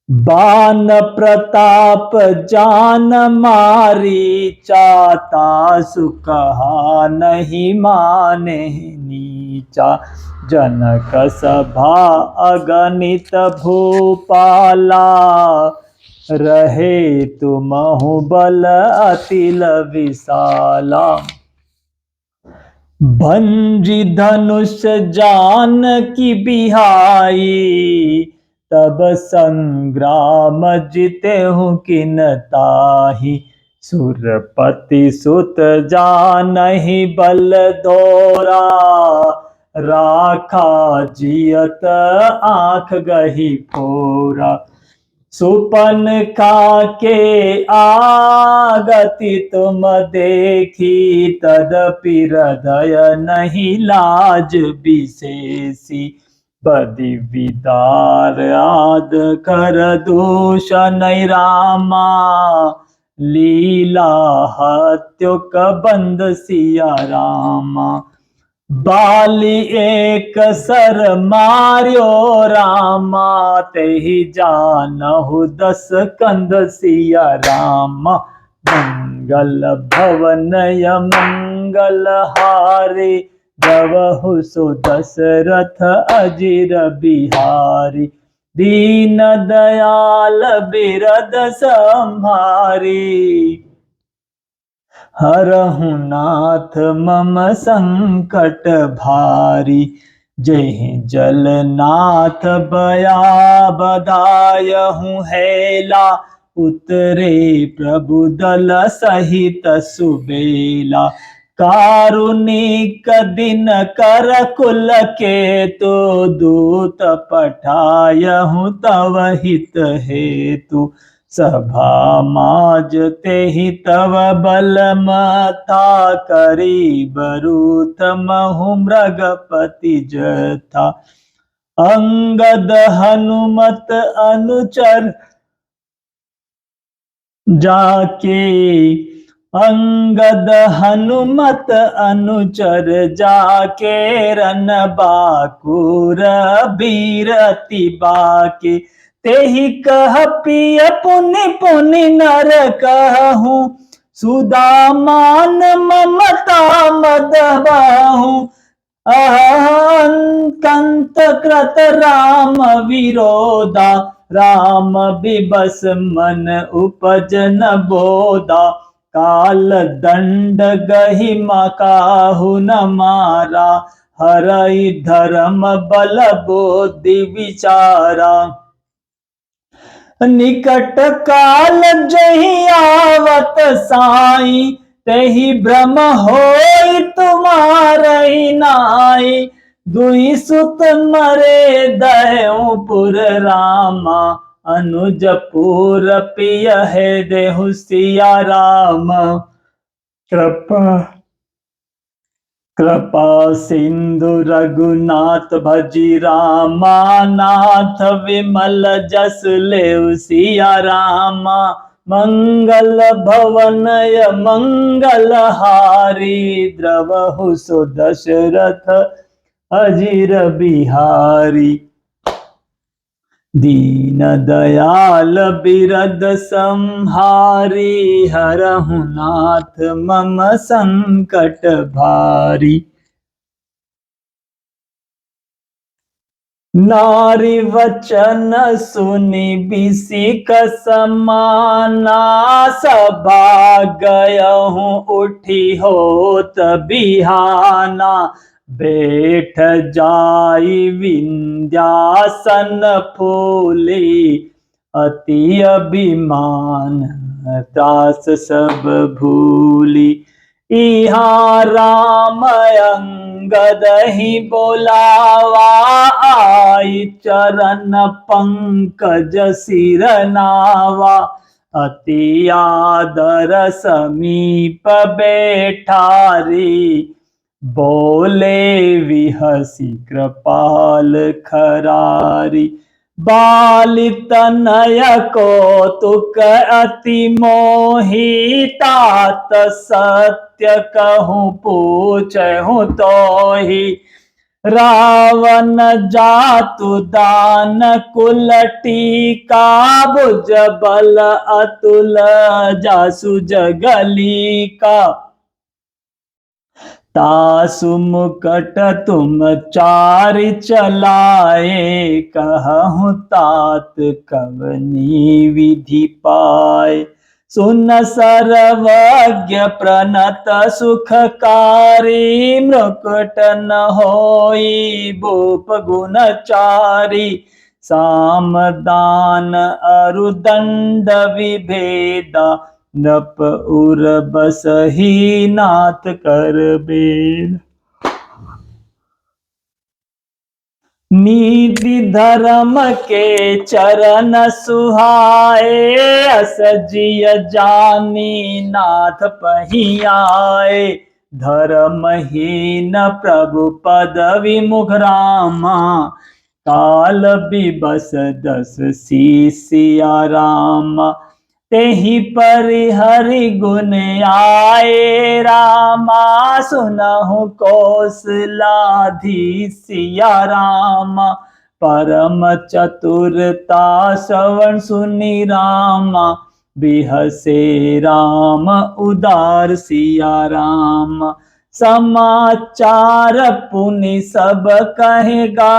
बान प्रताप जान मारी, चाता कहा नहीं माने नीचा। जनक सभा अगणित भूपाला, रहे तुमहु बल अतिल विशाला। भंजी धनुष जानकी बिहाई, तब संग्राम जितेहु किन ताहि। सुरपति सुत जानहि बल दोरा, राखा जियत आँख गही फोरा। सुपनखा के आगति तुम देखी, तदपि हृदय नहीं लाज विशेषी। बदि विदार्याद कर दूषण रामा, लीला हत्युक बंद सिया रामा। बाली एक सर मार्यो रामा, तेहि जानहु 10 कंद सिया रामा। मंगल भवनय मंगल हारी, गवहु सो दशरथ अजिर बिहारी। दीन दयाल बिरद संहारी, हरहु नाथ मम संकट भारी। जय जलनाथ बया बधायहु हैला, उतरे प्रभु दल सहित सुबेला। कारुणिक दिन कर कुल केतु, दूत पठायहु तव हित हेतु। सभा माज तेहि तव बल मथा, करी बरूथ महु मृगपति जथा। अंगद हनुमत अनुचर जाके, अंगद हनुमत अनुचर जाके। रन बाकुर बीरति बाके, तेहि कह पिय पुनि पुनि नर कहूँ। सुदामान ममता मद बाहूँ, कंत कृत राम विरोधा। राम बिबस मन उपज न बोधा, काल दंड गहिमा काहू न मारा। हरइ धर्म बल बुद्धि विचारा, निकट काल जहि आवत साई। तेहि भ्रम होई तुम्हारहि नाई, दुहि सुत मरे दयऊ पुर रामा। अनुज पुर पिय है देहु सिया राम। कृपा सिंधु रघुनाथ भजी रामा, नाथ विमल जस लेउ सिया रामा। मंगल भवनय मंगल हारी, द्रवहु सो दशरथ अजिर बिहारी। दीन दयाल बिरद संहारी, हरहु नाथ मम संकट भारी। नारी वचन सुनी बिसिक समाना, सभा गयहूँ उठी होत बिहाना। बैठ जाई विंध्यासन फूली, अति अभिमान त्रास सब भूली। इहाँ राम अंगद ही बोलावा, आई चरण पंकज सिर नावा। अति आदर समीप बैठारी, बोले विहसी कृपाल खरारी। बाली तनय कौतुक अति मोही, तात सत्य कहूँ पूछहूँ तोहि। रावण जातु दान कुल टीका, भुज बल अतुल जासु जगलीका। तासु मुकट तुम चारि चलाए, कहूँ तात कवनी विधि पाए। सुन सर्वज्ञ प्रणत सुखकारी, मृकुट न होई भूप गुणचारी। साम दान अरुदंड विभेदा, नप उर बसहि नाथ कर बेद। नीति धर्म के चरण सुहाए, अस जिय जानी नाथ पहियाए। धर्महीन प्रभु पद विमुख रामा, काल बिबस दस सिया रामा। तेहि परिहरि गुण आए रामा, सुनहु कौशलाधि सिया रामा। परम चतुरता श्रवण सुनि रामा, बिहसे राम उदार सिया रामा। समाचार पुनि सब कहेगा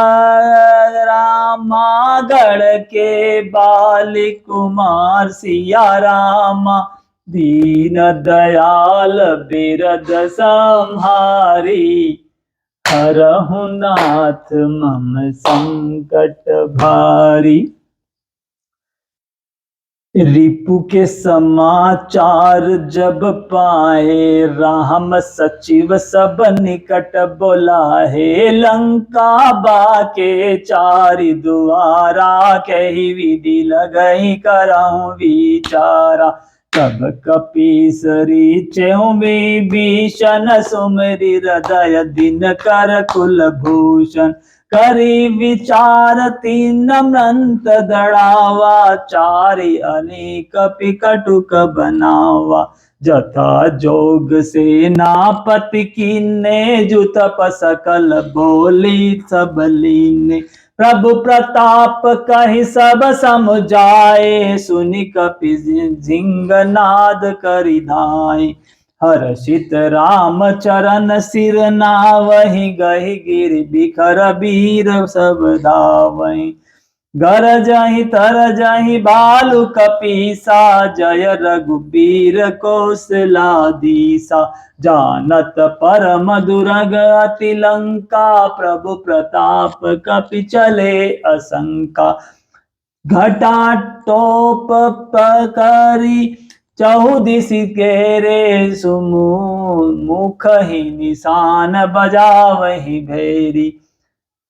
रामा, गढ़ के बाली कुमार सिया रामा। दीन दयाल बिरद संहारी, हरहु नाथ मम संकट भारी। रिपु के समाचार जब पाए, राम सचिव सब निकट बोलाहे। लंका बाके चारि दुआरा, कही विधि लगहि करहु विचारा। तब कपीसरी चेहु विभीषण, सुमरि हृदय दिन कर कुलभूषण। करी विचार तीन मंत दड़ावा, चारि अनेक कटुक बनावा। जथा जोग सेनापति कीन्हे, जुतप सकल बोली सब लीन्हे। प्रभु प्रताप कहि सब समुझाए, सुनि कपि सिंहनाद करि धाय। हर्षित राम चरण सिर नावहि, गहि गिरि बिखर वीर सब धावहि। गरजहि तरजहि भालु कपीसा, जय रघुबीर कौशलाधीसा। जानत परम दुर्ग अति लंका, प्रभु प्रताप कपि चले असंका। घटाटोप करि चहुदिसि घेरे, सुमुख ही निशान बजावहि भैरी।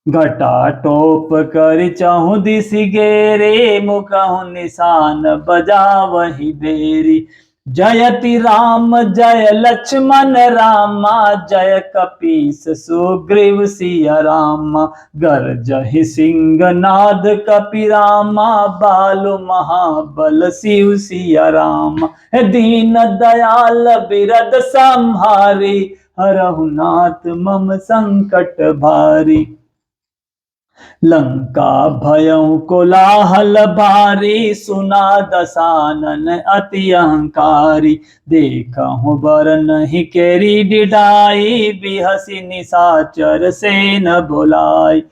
घटाटोप करि चहुदिसि घेरे, मुखहु निशान बजावहि भैरी। जयति राम जय लक्ष्मण रामा, जय कपीस सुग्रीव सिया रामा। गरजहि सिंहनाद कपि रामा, बालु महाबल शिव सिया रामा। दीन दयाल बिरद संहारी, हरहु नाथ मम संकट भारी। लंका भयउ कोलाहल भारी, सुना दसानन अति अहंकारी। देखहु बर नहीं केरी डिठाई, बिहसी निशाचर सेन बुलाई।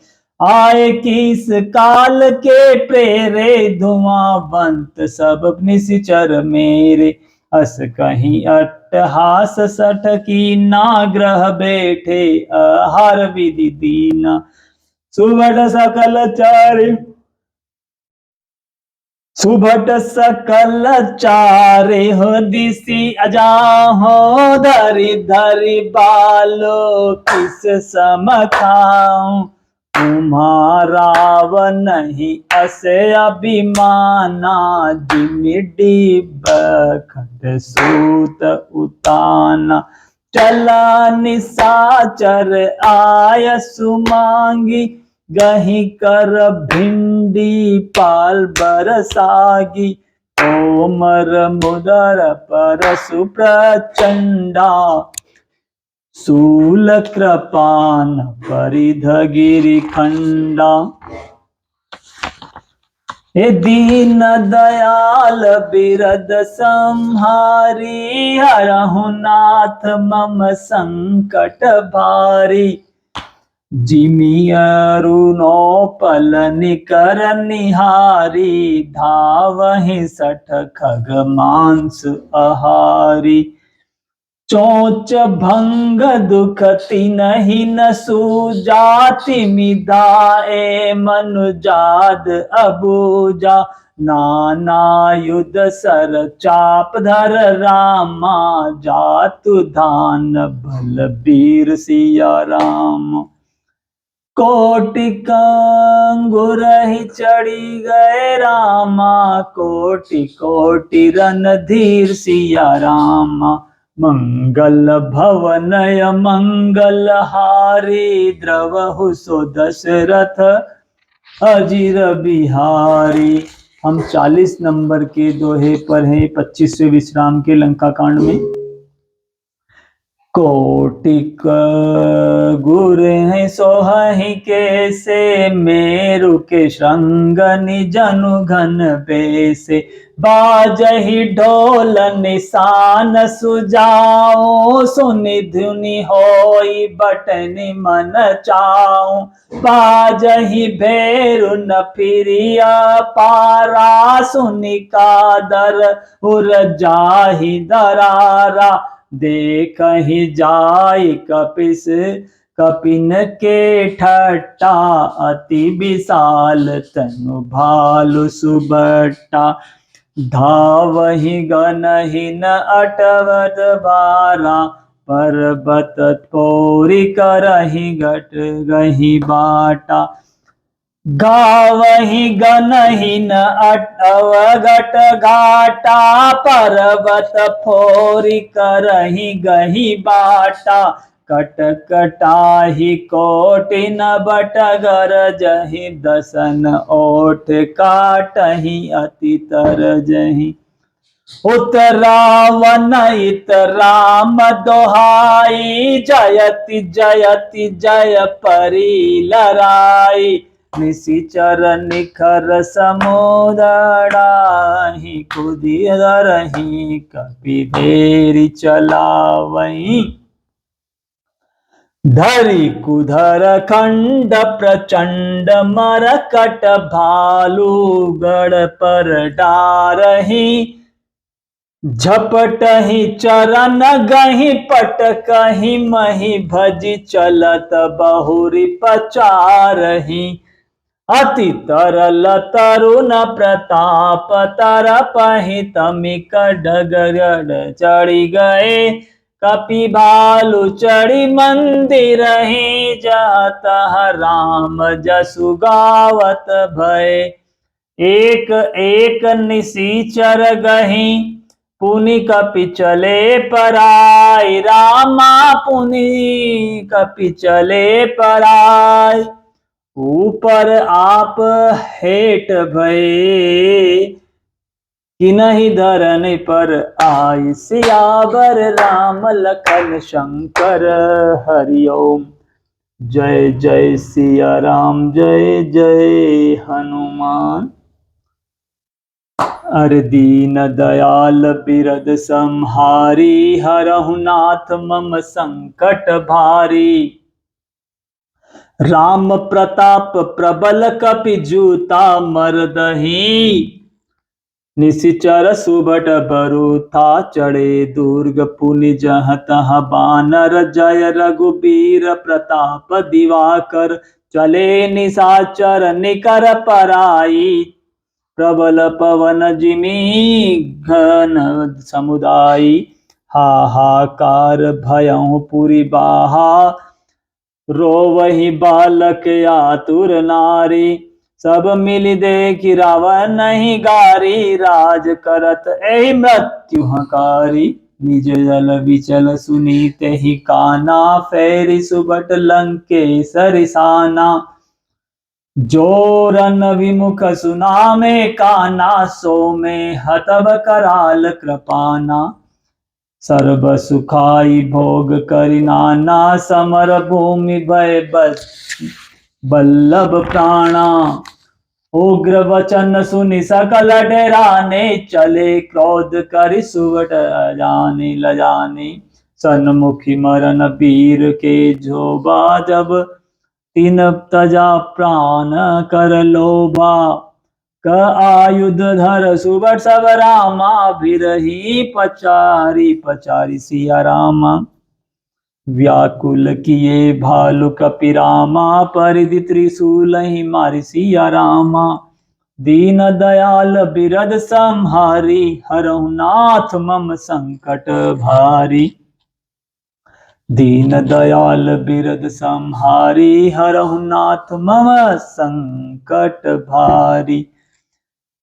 आए किस काल के प्रेरे धुआंवंत सब निश्चर मेरे। अस कहीं अट्टहास सठ की नाग्रह बैठे आहार विधि दीना। सुभट सकल चारि सुभट सकल चारे हो दिसी अजाहो धरि धरि बालो किस सम खाऊं। तुम्हारा नहीं असे अभिमाना जिमिडी बखट सूत उताना। चला निसाचर आय सुमांगी गही कर भिंडी पाल बरसागी। तोमर मुदर परसु प्रचंडा शूल कृपान परिध गिरि खंडा। हे दीन दयाल बिरद संहारी हरहु नाथ मम संकट भारी। जिमि अरुणो पल निकर निहारी धावहि सठ खग मांस आहारी। चोच भंग दुख तिनहि न सूजा तिमि दाए मनुजाद अबूजा। नाना युध सर चाप धर रामा जातु धान बलबीर सिया राम। कोटि कंगुर ही चढ़ी गए रामा कोटि कोटि रणधीर सिया रामा। मंगल भवनय मंगल हारी द्रवहु सो दशरथ अजीर बिहारी। हम 40 नंबर के दोहे पर हैं 25वें विश्राम के लंका कांड में। कोटिक गुर हैं सोहहि कैसे मेरु के श्रृंग निजनु घन बेसे। बाजहि ढोल निशान सुजाओ सुनि धुनि होई बटनि मन चाओ। बाजहि भैरु न फिरिया पारा सुनि कादर उर जाहि दरारा। देखहि जाय कपिस कपिन के ठट्टा अति विशाल तनु भालु सुबट्टा। धावहि गनहि न अटवत बारा पर्वत तोरि करहि गट गहि बाटा। गावहि गनहि न अवगट घाटा पर्वत फोरि करहि गहि बाटा। कटकटाहि कोटि न बट गरजहि दसन ओठ काटहि अति तरजहि। उत रावण इत राम दोहाई जयति जयति जय परि लराई। निशिचर निखर समुदराहि कुदि धरहि कपि भेरि चलावहि। धरि कुधर खंड प्रचंड मरकट भालू गढ़ पर डारहि। झपटहि चरण गहि पटकहि महि भजि चलत बहुरि पचारहि। अति तरल तरुण प्रताप तरपहि तमि खड्ग चढ़ि गए। कपि भालु चढ़ि मंदिरहि जहाँ तहाँ राम जसु गावत भय। एक एक निशिचर गहि पुनि कपि चले पराई। रामा पुनि कपि चले पराई। ऊपर आप हेठ भये किन्हि धरन पर आई। सियावर राम लखन शंकर हरि ओम। जय जय सिया राम जय जय हनुमान। अरे दीन दयाल बिरद संहारी हरहु नाथ मम संकट भारी। राम प्रताप प्रबल कपि जूता मरदही, निशिचर सुबट बरूथा चढ़े दुर्ग पुनि जहाँ तहाँ बानर जय रघुबीर प्रताप दिवाकर, चले निशाचर निकर पराई, प्रबल पवन जिमि घन समुदायी, हाहाकार भयउ पुरि बाहा, रोवहि बालक आतुर नारी, सब मिलि देखि रावण नहीं गारी, राज करत एहि मृत्यु हकारी, निज जल विचल सुनी तेहि काना, फेरि सुबट लंकेसरि साना, जोरन विमुख सुनामे काना, सो में हतब कराल कृपाना, सर्व सुखाई भोग करि नाना, समर भूमि भय बस बल्लभ प्राणा, उग्र वचन सुनि सकल डराने, चले क्रोध करि सुबट जाने लजाने, सन्मुखी मरन वीर के जोबा, जब तीन तजा प्राण कर लोभा, क आयुध धर सुबट सब रामा, बिरही पचारी पचारी सिया रामा, व्याकुल किए भालु कपि रामा, परिधि त्रिशूलहि मारि सिया रामा, दीन दयाल बिरद संहारी, हरहु नाथ मम संकट भारी, दीन दयाल बिरद संहारी, हरहु नाथ मम संकट भारी,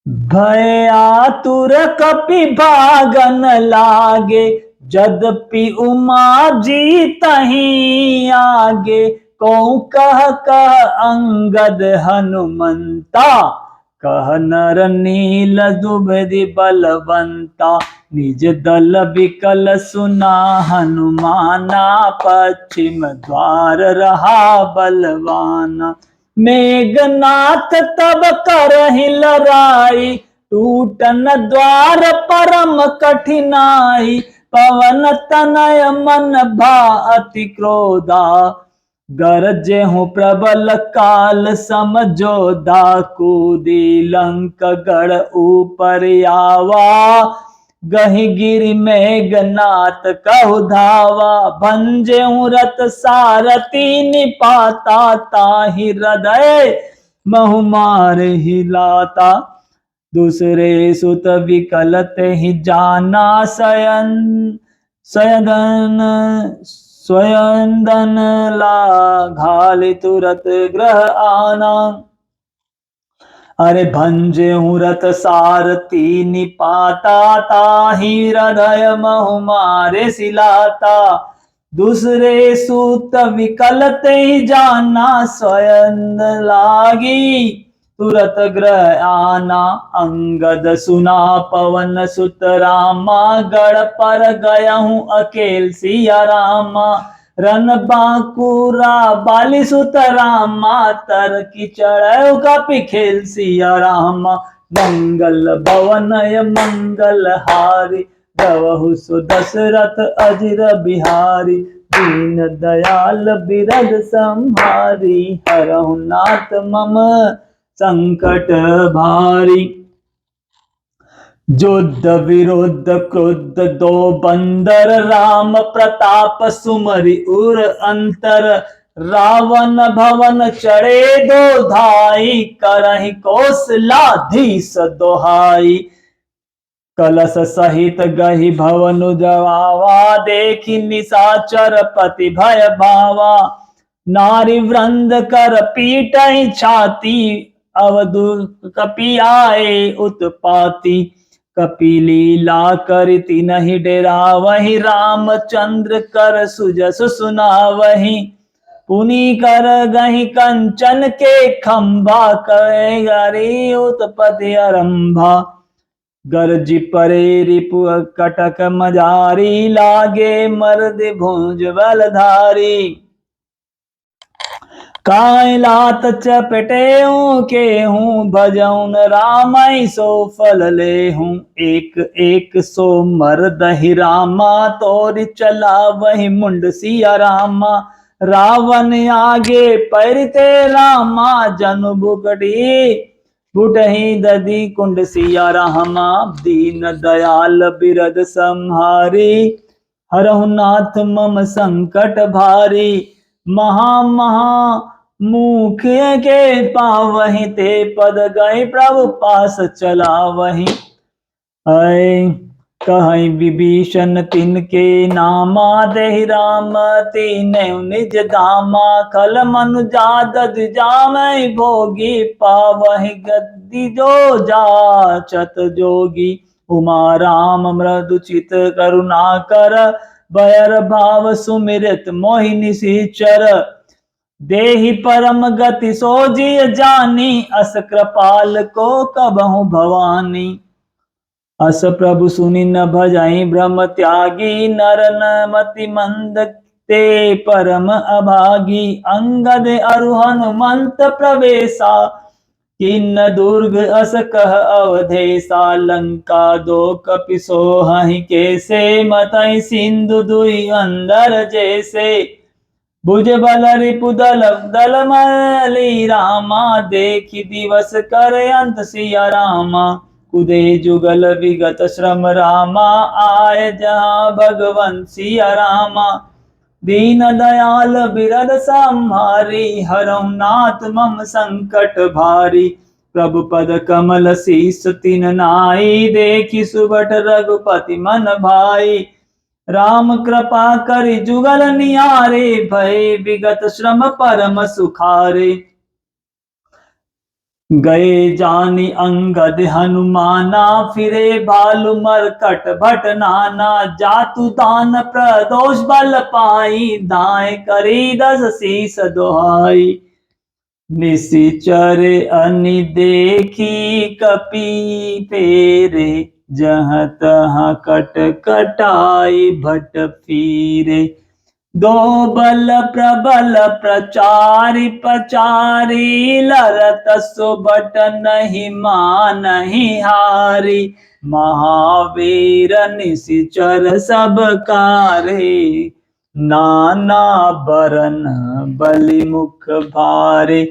भय आतुर कपि भागन लागे, यद्यपि उमा जीतहि आगे, कहूँ कह अंगद हनुमंता, कह नर नील दुबधि बलवंता, निज दल विकल सुना हनुमाना, पश्चिम द्वार रहा बलवाना, मेघनाथ तब करहि लराई, टूटन द्वार परम कठिनाई, पवन तनय मन भा अति क्रोधा, गरजेहु प्रबल काल समझोधा, कूदी लंक गढ़ ऊपर आवा, गहि गिरि मेघनाथ कहु धावा, भंजेहु रथ सारथी निपाता, ताहि हृदय महु मारे हिलाता, दूसरे सुत विकल तेहि जाना, स्वयंदन ला घालि तुरत ग्रह आना, अरे भंजेहु रथ सारथी निपाता, ताहि हृदय महु मारे सिलाता, दूसरे सूत विकल तेहि जाना, स्वयं लागी तुरत ग्रह आना, अंगद सुना पवन सुत रामा, गढ़ पर गयहूँ अकेल सिया रामा, रन बांकुरा बाली सुत रामा, तर की चढ़ कपि खेल सिया रामा, मंगल भवनय मंगल हारी, गवहु सु दशरथ अजिर बिहारी, दीन दयाल बिरद संहारी, हरहु नाथ मम संकट भारी, युद्ध विरुद्ध क्रुद्ध दो बंदर, राम प्रताप सुमरि उर अंतर, रावण भवन चढ़े दो धाई, करहि कौशलाधीश दोहाई, कलश सहित गहि भवन जवावा, देखि निशाचर पति भय भावा, नारी वृंद कर पीटहि छाती, अवधु कपि आए उत्पाती, कपि लीला करि तिनहि डेरावहि, रामचंद्र कर सुजस सुनावहि, पुनि कर गहि कंचन के खंभा, कहे गरी उत्पति आरंभा, गरजि परे रिपु कटक मजारी, लागे मर्द भुज बलधारी, काय लात चपटेहूँ केहूँ, भजउन रामई सो फल लेहूँ, एक एक सो मर्दहि रामा, तोरि चला वही मुंड सिया रामा, रावण आगे पैरते रामा जनु बुकटी बुटही दधी कुंड सिया रामा दीन दयाल बिरद संहारी हरहु नाथ मम संकट भारी महा महा मुख्य के पावहि ते पद गए प्रभु पास चला वही ऐ कहीं विभीषण तिनके नामा देहि राम तीनैउ निज धामा खल मनुजा दद जामहि भोगी पावहि गद्दी जो जाचत जोगी उमा राम मृदु चित करुणा कर भयर भाव सुमिरत मोहि निशिचर देहि परम गति सोजिय जानी अस कृपाल को कबहु भवानी अस प्रभु सुनि न भजई ब्रह्म त्यागी नर न मति मंद ते परम अभागी अंगद अरु हनुमंत प्रवेशा किन्न दुर्ग अस कह अवधेशा लंका दो कपि सोहहि कैसे मतई सिंधु दुई अंदर जैसे भुज बल रिपु दल मली रामा देखि दिवस कर अंत सिया रामा कुदे जुगल विगत श्रम रामा आय जहाँ भगवन सिया रामा दीन दयाल बिरद संहारी हरहु नाथ मम संकट भारी प्रभु पद कमल शीस तिन नाई देखि सुबट रघुपति मन भाई राम कृपा करि जुगल निहारे भय विगत श्रम परम सुखारे गए जानी अंगद हनुमाना फिरे भालु मरकट भट नाना जातु दान प्रदोष बल पाई दाएं करी दस शीस दोहाई निशिचर अनि देखी कपि फेरे जहाँ तहाँ कट कटाई भट फिरे दो बल प्रबल प्रचारी पचारी लरत सुबट नहीं मानहि हारी महावीर निशिचर सब कारे नाना बरन बलि मुख भारे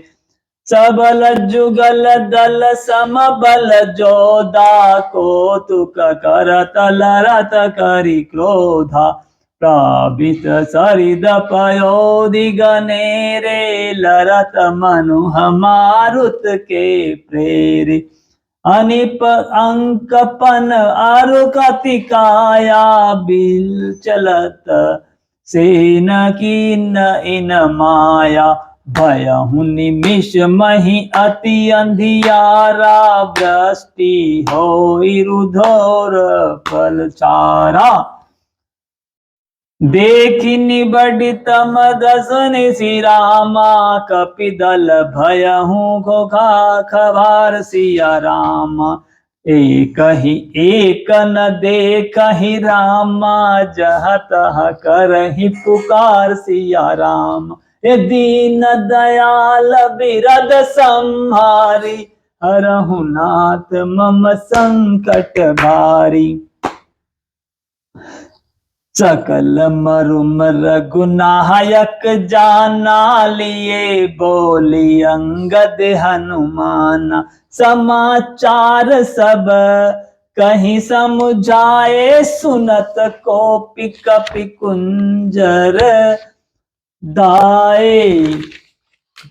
सबल जुगल दल समबल जोधा को तुक करत लरत करि क्रोधा प्रापित सरिद पयोधि गनेरे लरत मनु हमारुत के प्रेरे अनिप अंकपन अरुकति काया बिल चलत सेन कीन इन माया भयहु निमिष मही अति अंधियारा वृष्टि होई रुधोर फल चारा देखि निबडित मदसनि सिरामा कपिदल भयहु घोघा खबार सिया रामा एक न देखहि रामा जहाँ तहाँ करहि पुकार सिया राम हे दीन दयाल बिरद संहारी हरहु नाथ मम संकट भारी सकल मरुम रघुनायक जाना लिए बोली अंगद हनुमाना समाचार सब कहीं समुझाए सुनत कोपि कपि कुंजर दाए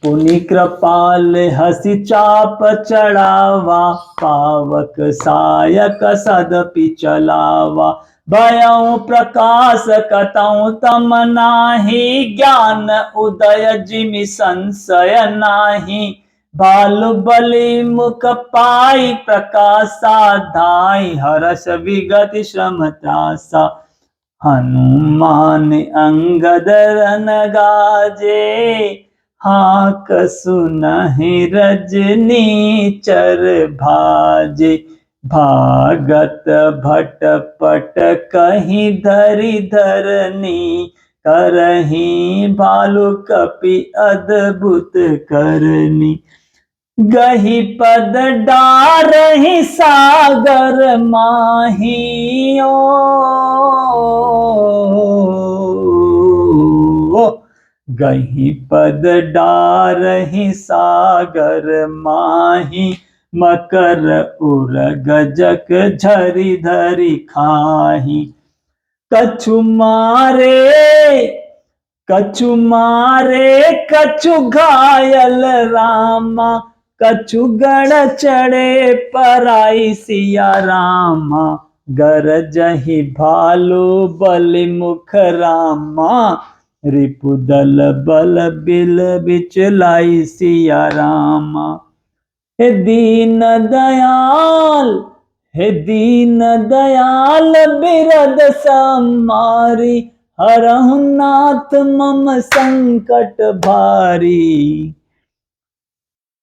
पुनि कृपाल हसी चाप चढ़ावा पावक सायक सदपि चलावा भयउ प्रकाश कतउ तम नाही ज्ञान उदय जिमि संशय नाही भालु बलि मुख पाई प्रकाशा धाई हर्ष विगति श्रम त्रासा हनुमान अंगद रन गाजे हाक सुनहि रजनी चर भाजे भागत भट पट कहीं धरि धरनी करही भालु कपि अद्भुत करनी गही पद डारहि सागर माहियो गही पद डारहि सागर माही, मकर उर गजक झरि धरि खाही। कछु मारे कछु मारे कछु घायल रामा, कछु गढ़ चढ़े पराई सिया रामा। गरजहि भालू बलि मुख रामा, रिपुदल बल बिल बिचलाई सिया रामा। हे दीन दयाल हे दीन दयाल बिरद समारी, हरहु नाथ मम संकट भारी।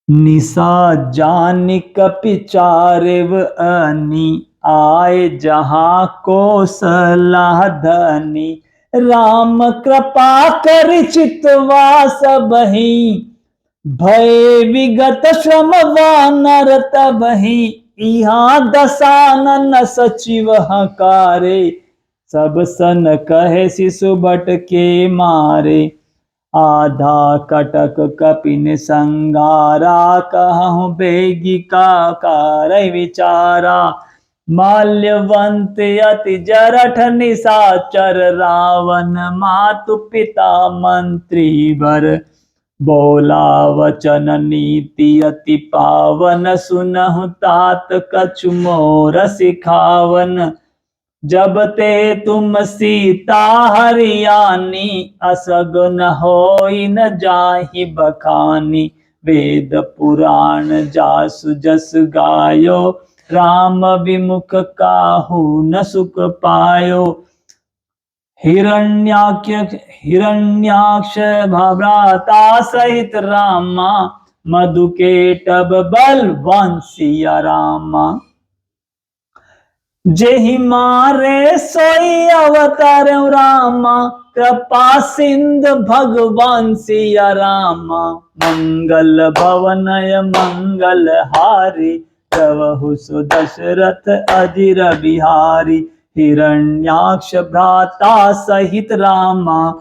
निशा जानि कपि चारिव अनी, आए जहाँ कौशला धनी। राम कृपा करि चितवा सबहि, भय विगत श्रम वानर तबहि। यहाँ दसानन सचिव हकारे, सब सन कहे शिशु भट के मारे। आधा कटक कपिन संगारा, कहूँ बेगी का कारय विचारा। माल्यवंत अति जरठ निशाचर, रावण मातु पिता मंत्री वर। बोला वचन नीति अति पावन, सुनहु तात कछु मोर सिखावन। जब ते तुम सीता हरियाणी, असगुन होई न जाहि बखानी। वेद पुराण जासु जस गायो, राम विमुख काहू न सुख पायो। हिरण्याक्ष भ्राता सहित रामा, मधुकेटभ बलवान सिया रामा। जेहि मारे सोई अवतार रामा, कृपा सिंध भगवान सिया रामा। मंगल भवनय मंगल हारी, प्रभु सुदशरथ अजिर बिहारी। हिरण्याक्ष भ्राता सहित रामा,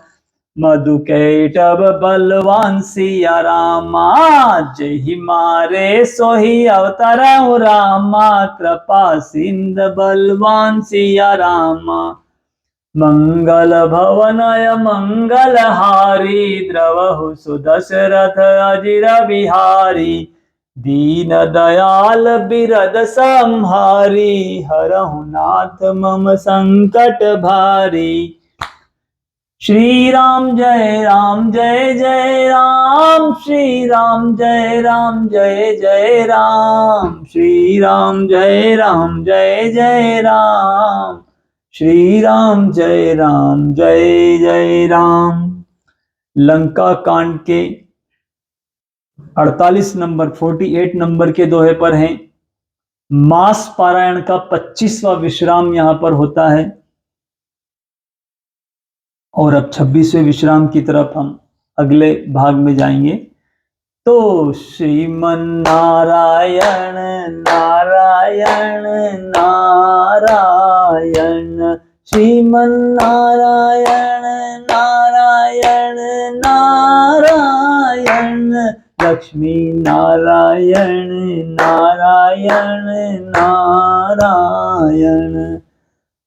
मधुकेटभ बलवान सिया रामा। जेहि मारे सोहि अवतार रामा, कृपा सिंध बलवान सिया रामा। मंगल भवनय मंगल हारी, द्रवहु सुदशरथ अजिर बिहारी। दीन दयाल बिरद संहारी, हरहु नाथ मम संकट भारी। श्री राम जय राम जय जय राम, श्री राम जय राम जय जय राम। श्री राम जय राम जय जय राम, श्री राम जय राम जय जय राम। लंका कांड के 48 नंबर के दोहे पर हैं। मास पारायण का 25वां विश्राम यहां पर होता है। और अब 26वें विश्राम की तरफ हम अगले भाग में जाएंगे। तो श्रीमन नारायण नारायण नारायण, श्रीमन नारायण नारायण नारायण। लक्ष्मी नारायण नारायण नारायण।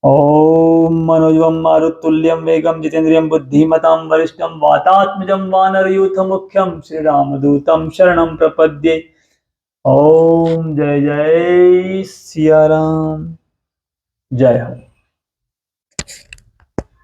ओम मनोजवं मारुतुल्यं वेगं जितेन्द्रियं बुद्धिमतां वरिष्ठं वातात्मजं वानरयूथमुख्यं श्रीरामदूतं शरणं प्रपद्ये। ओम जय जय सिया राम, जय हो।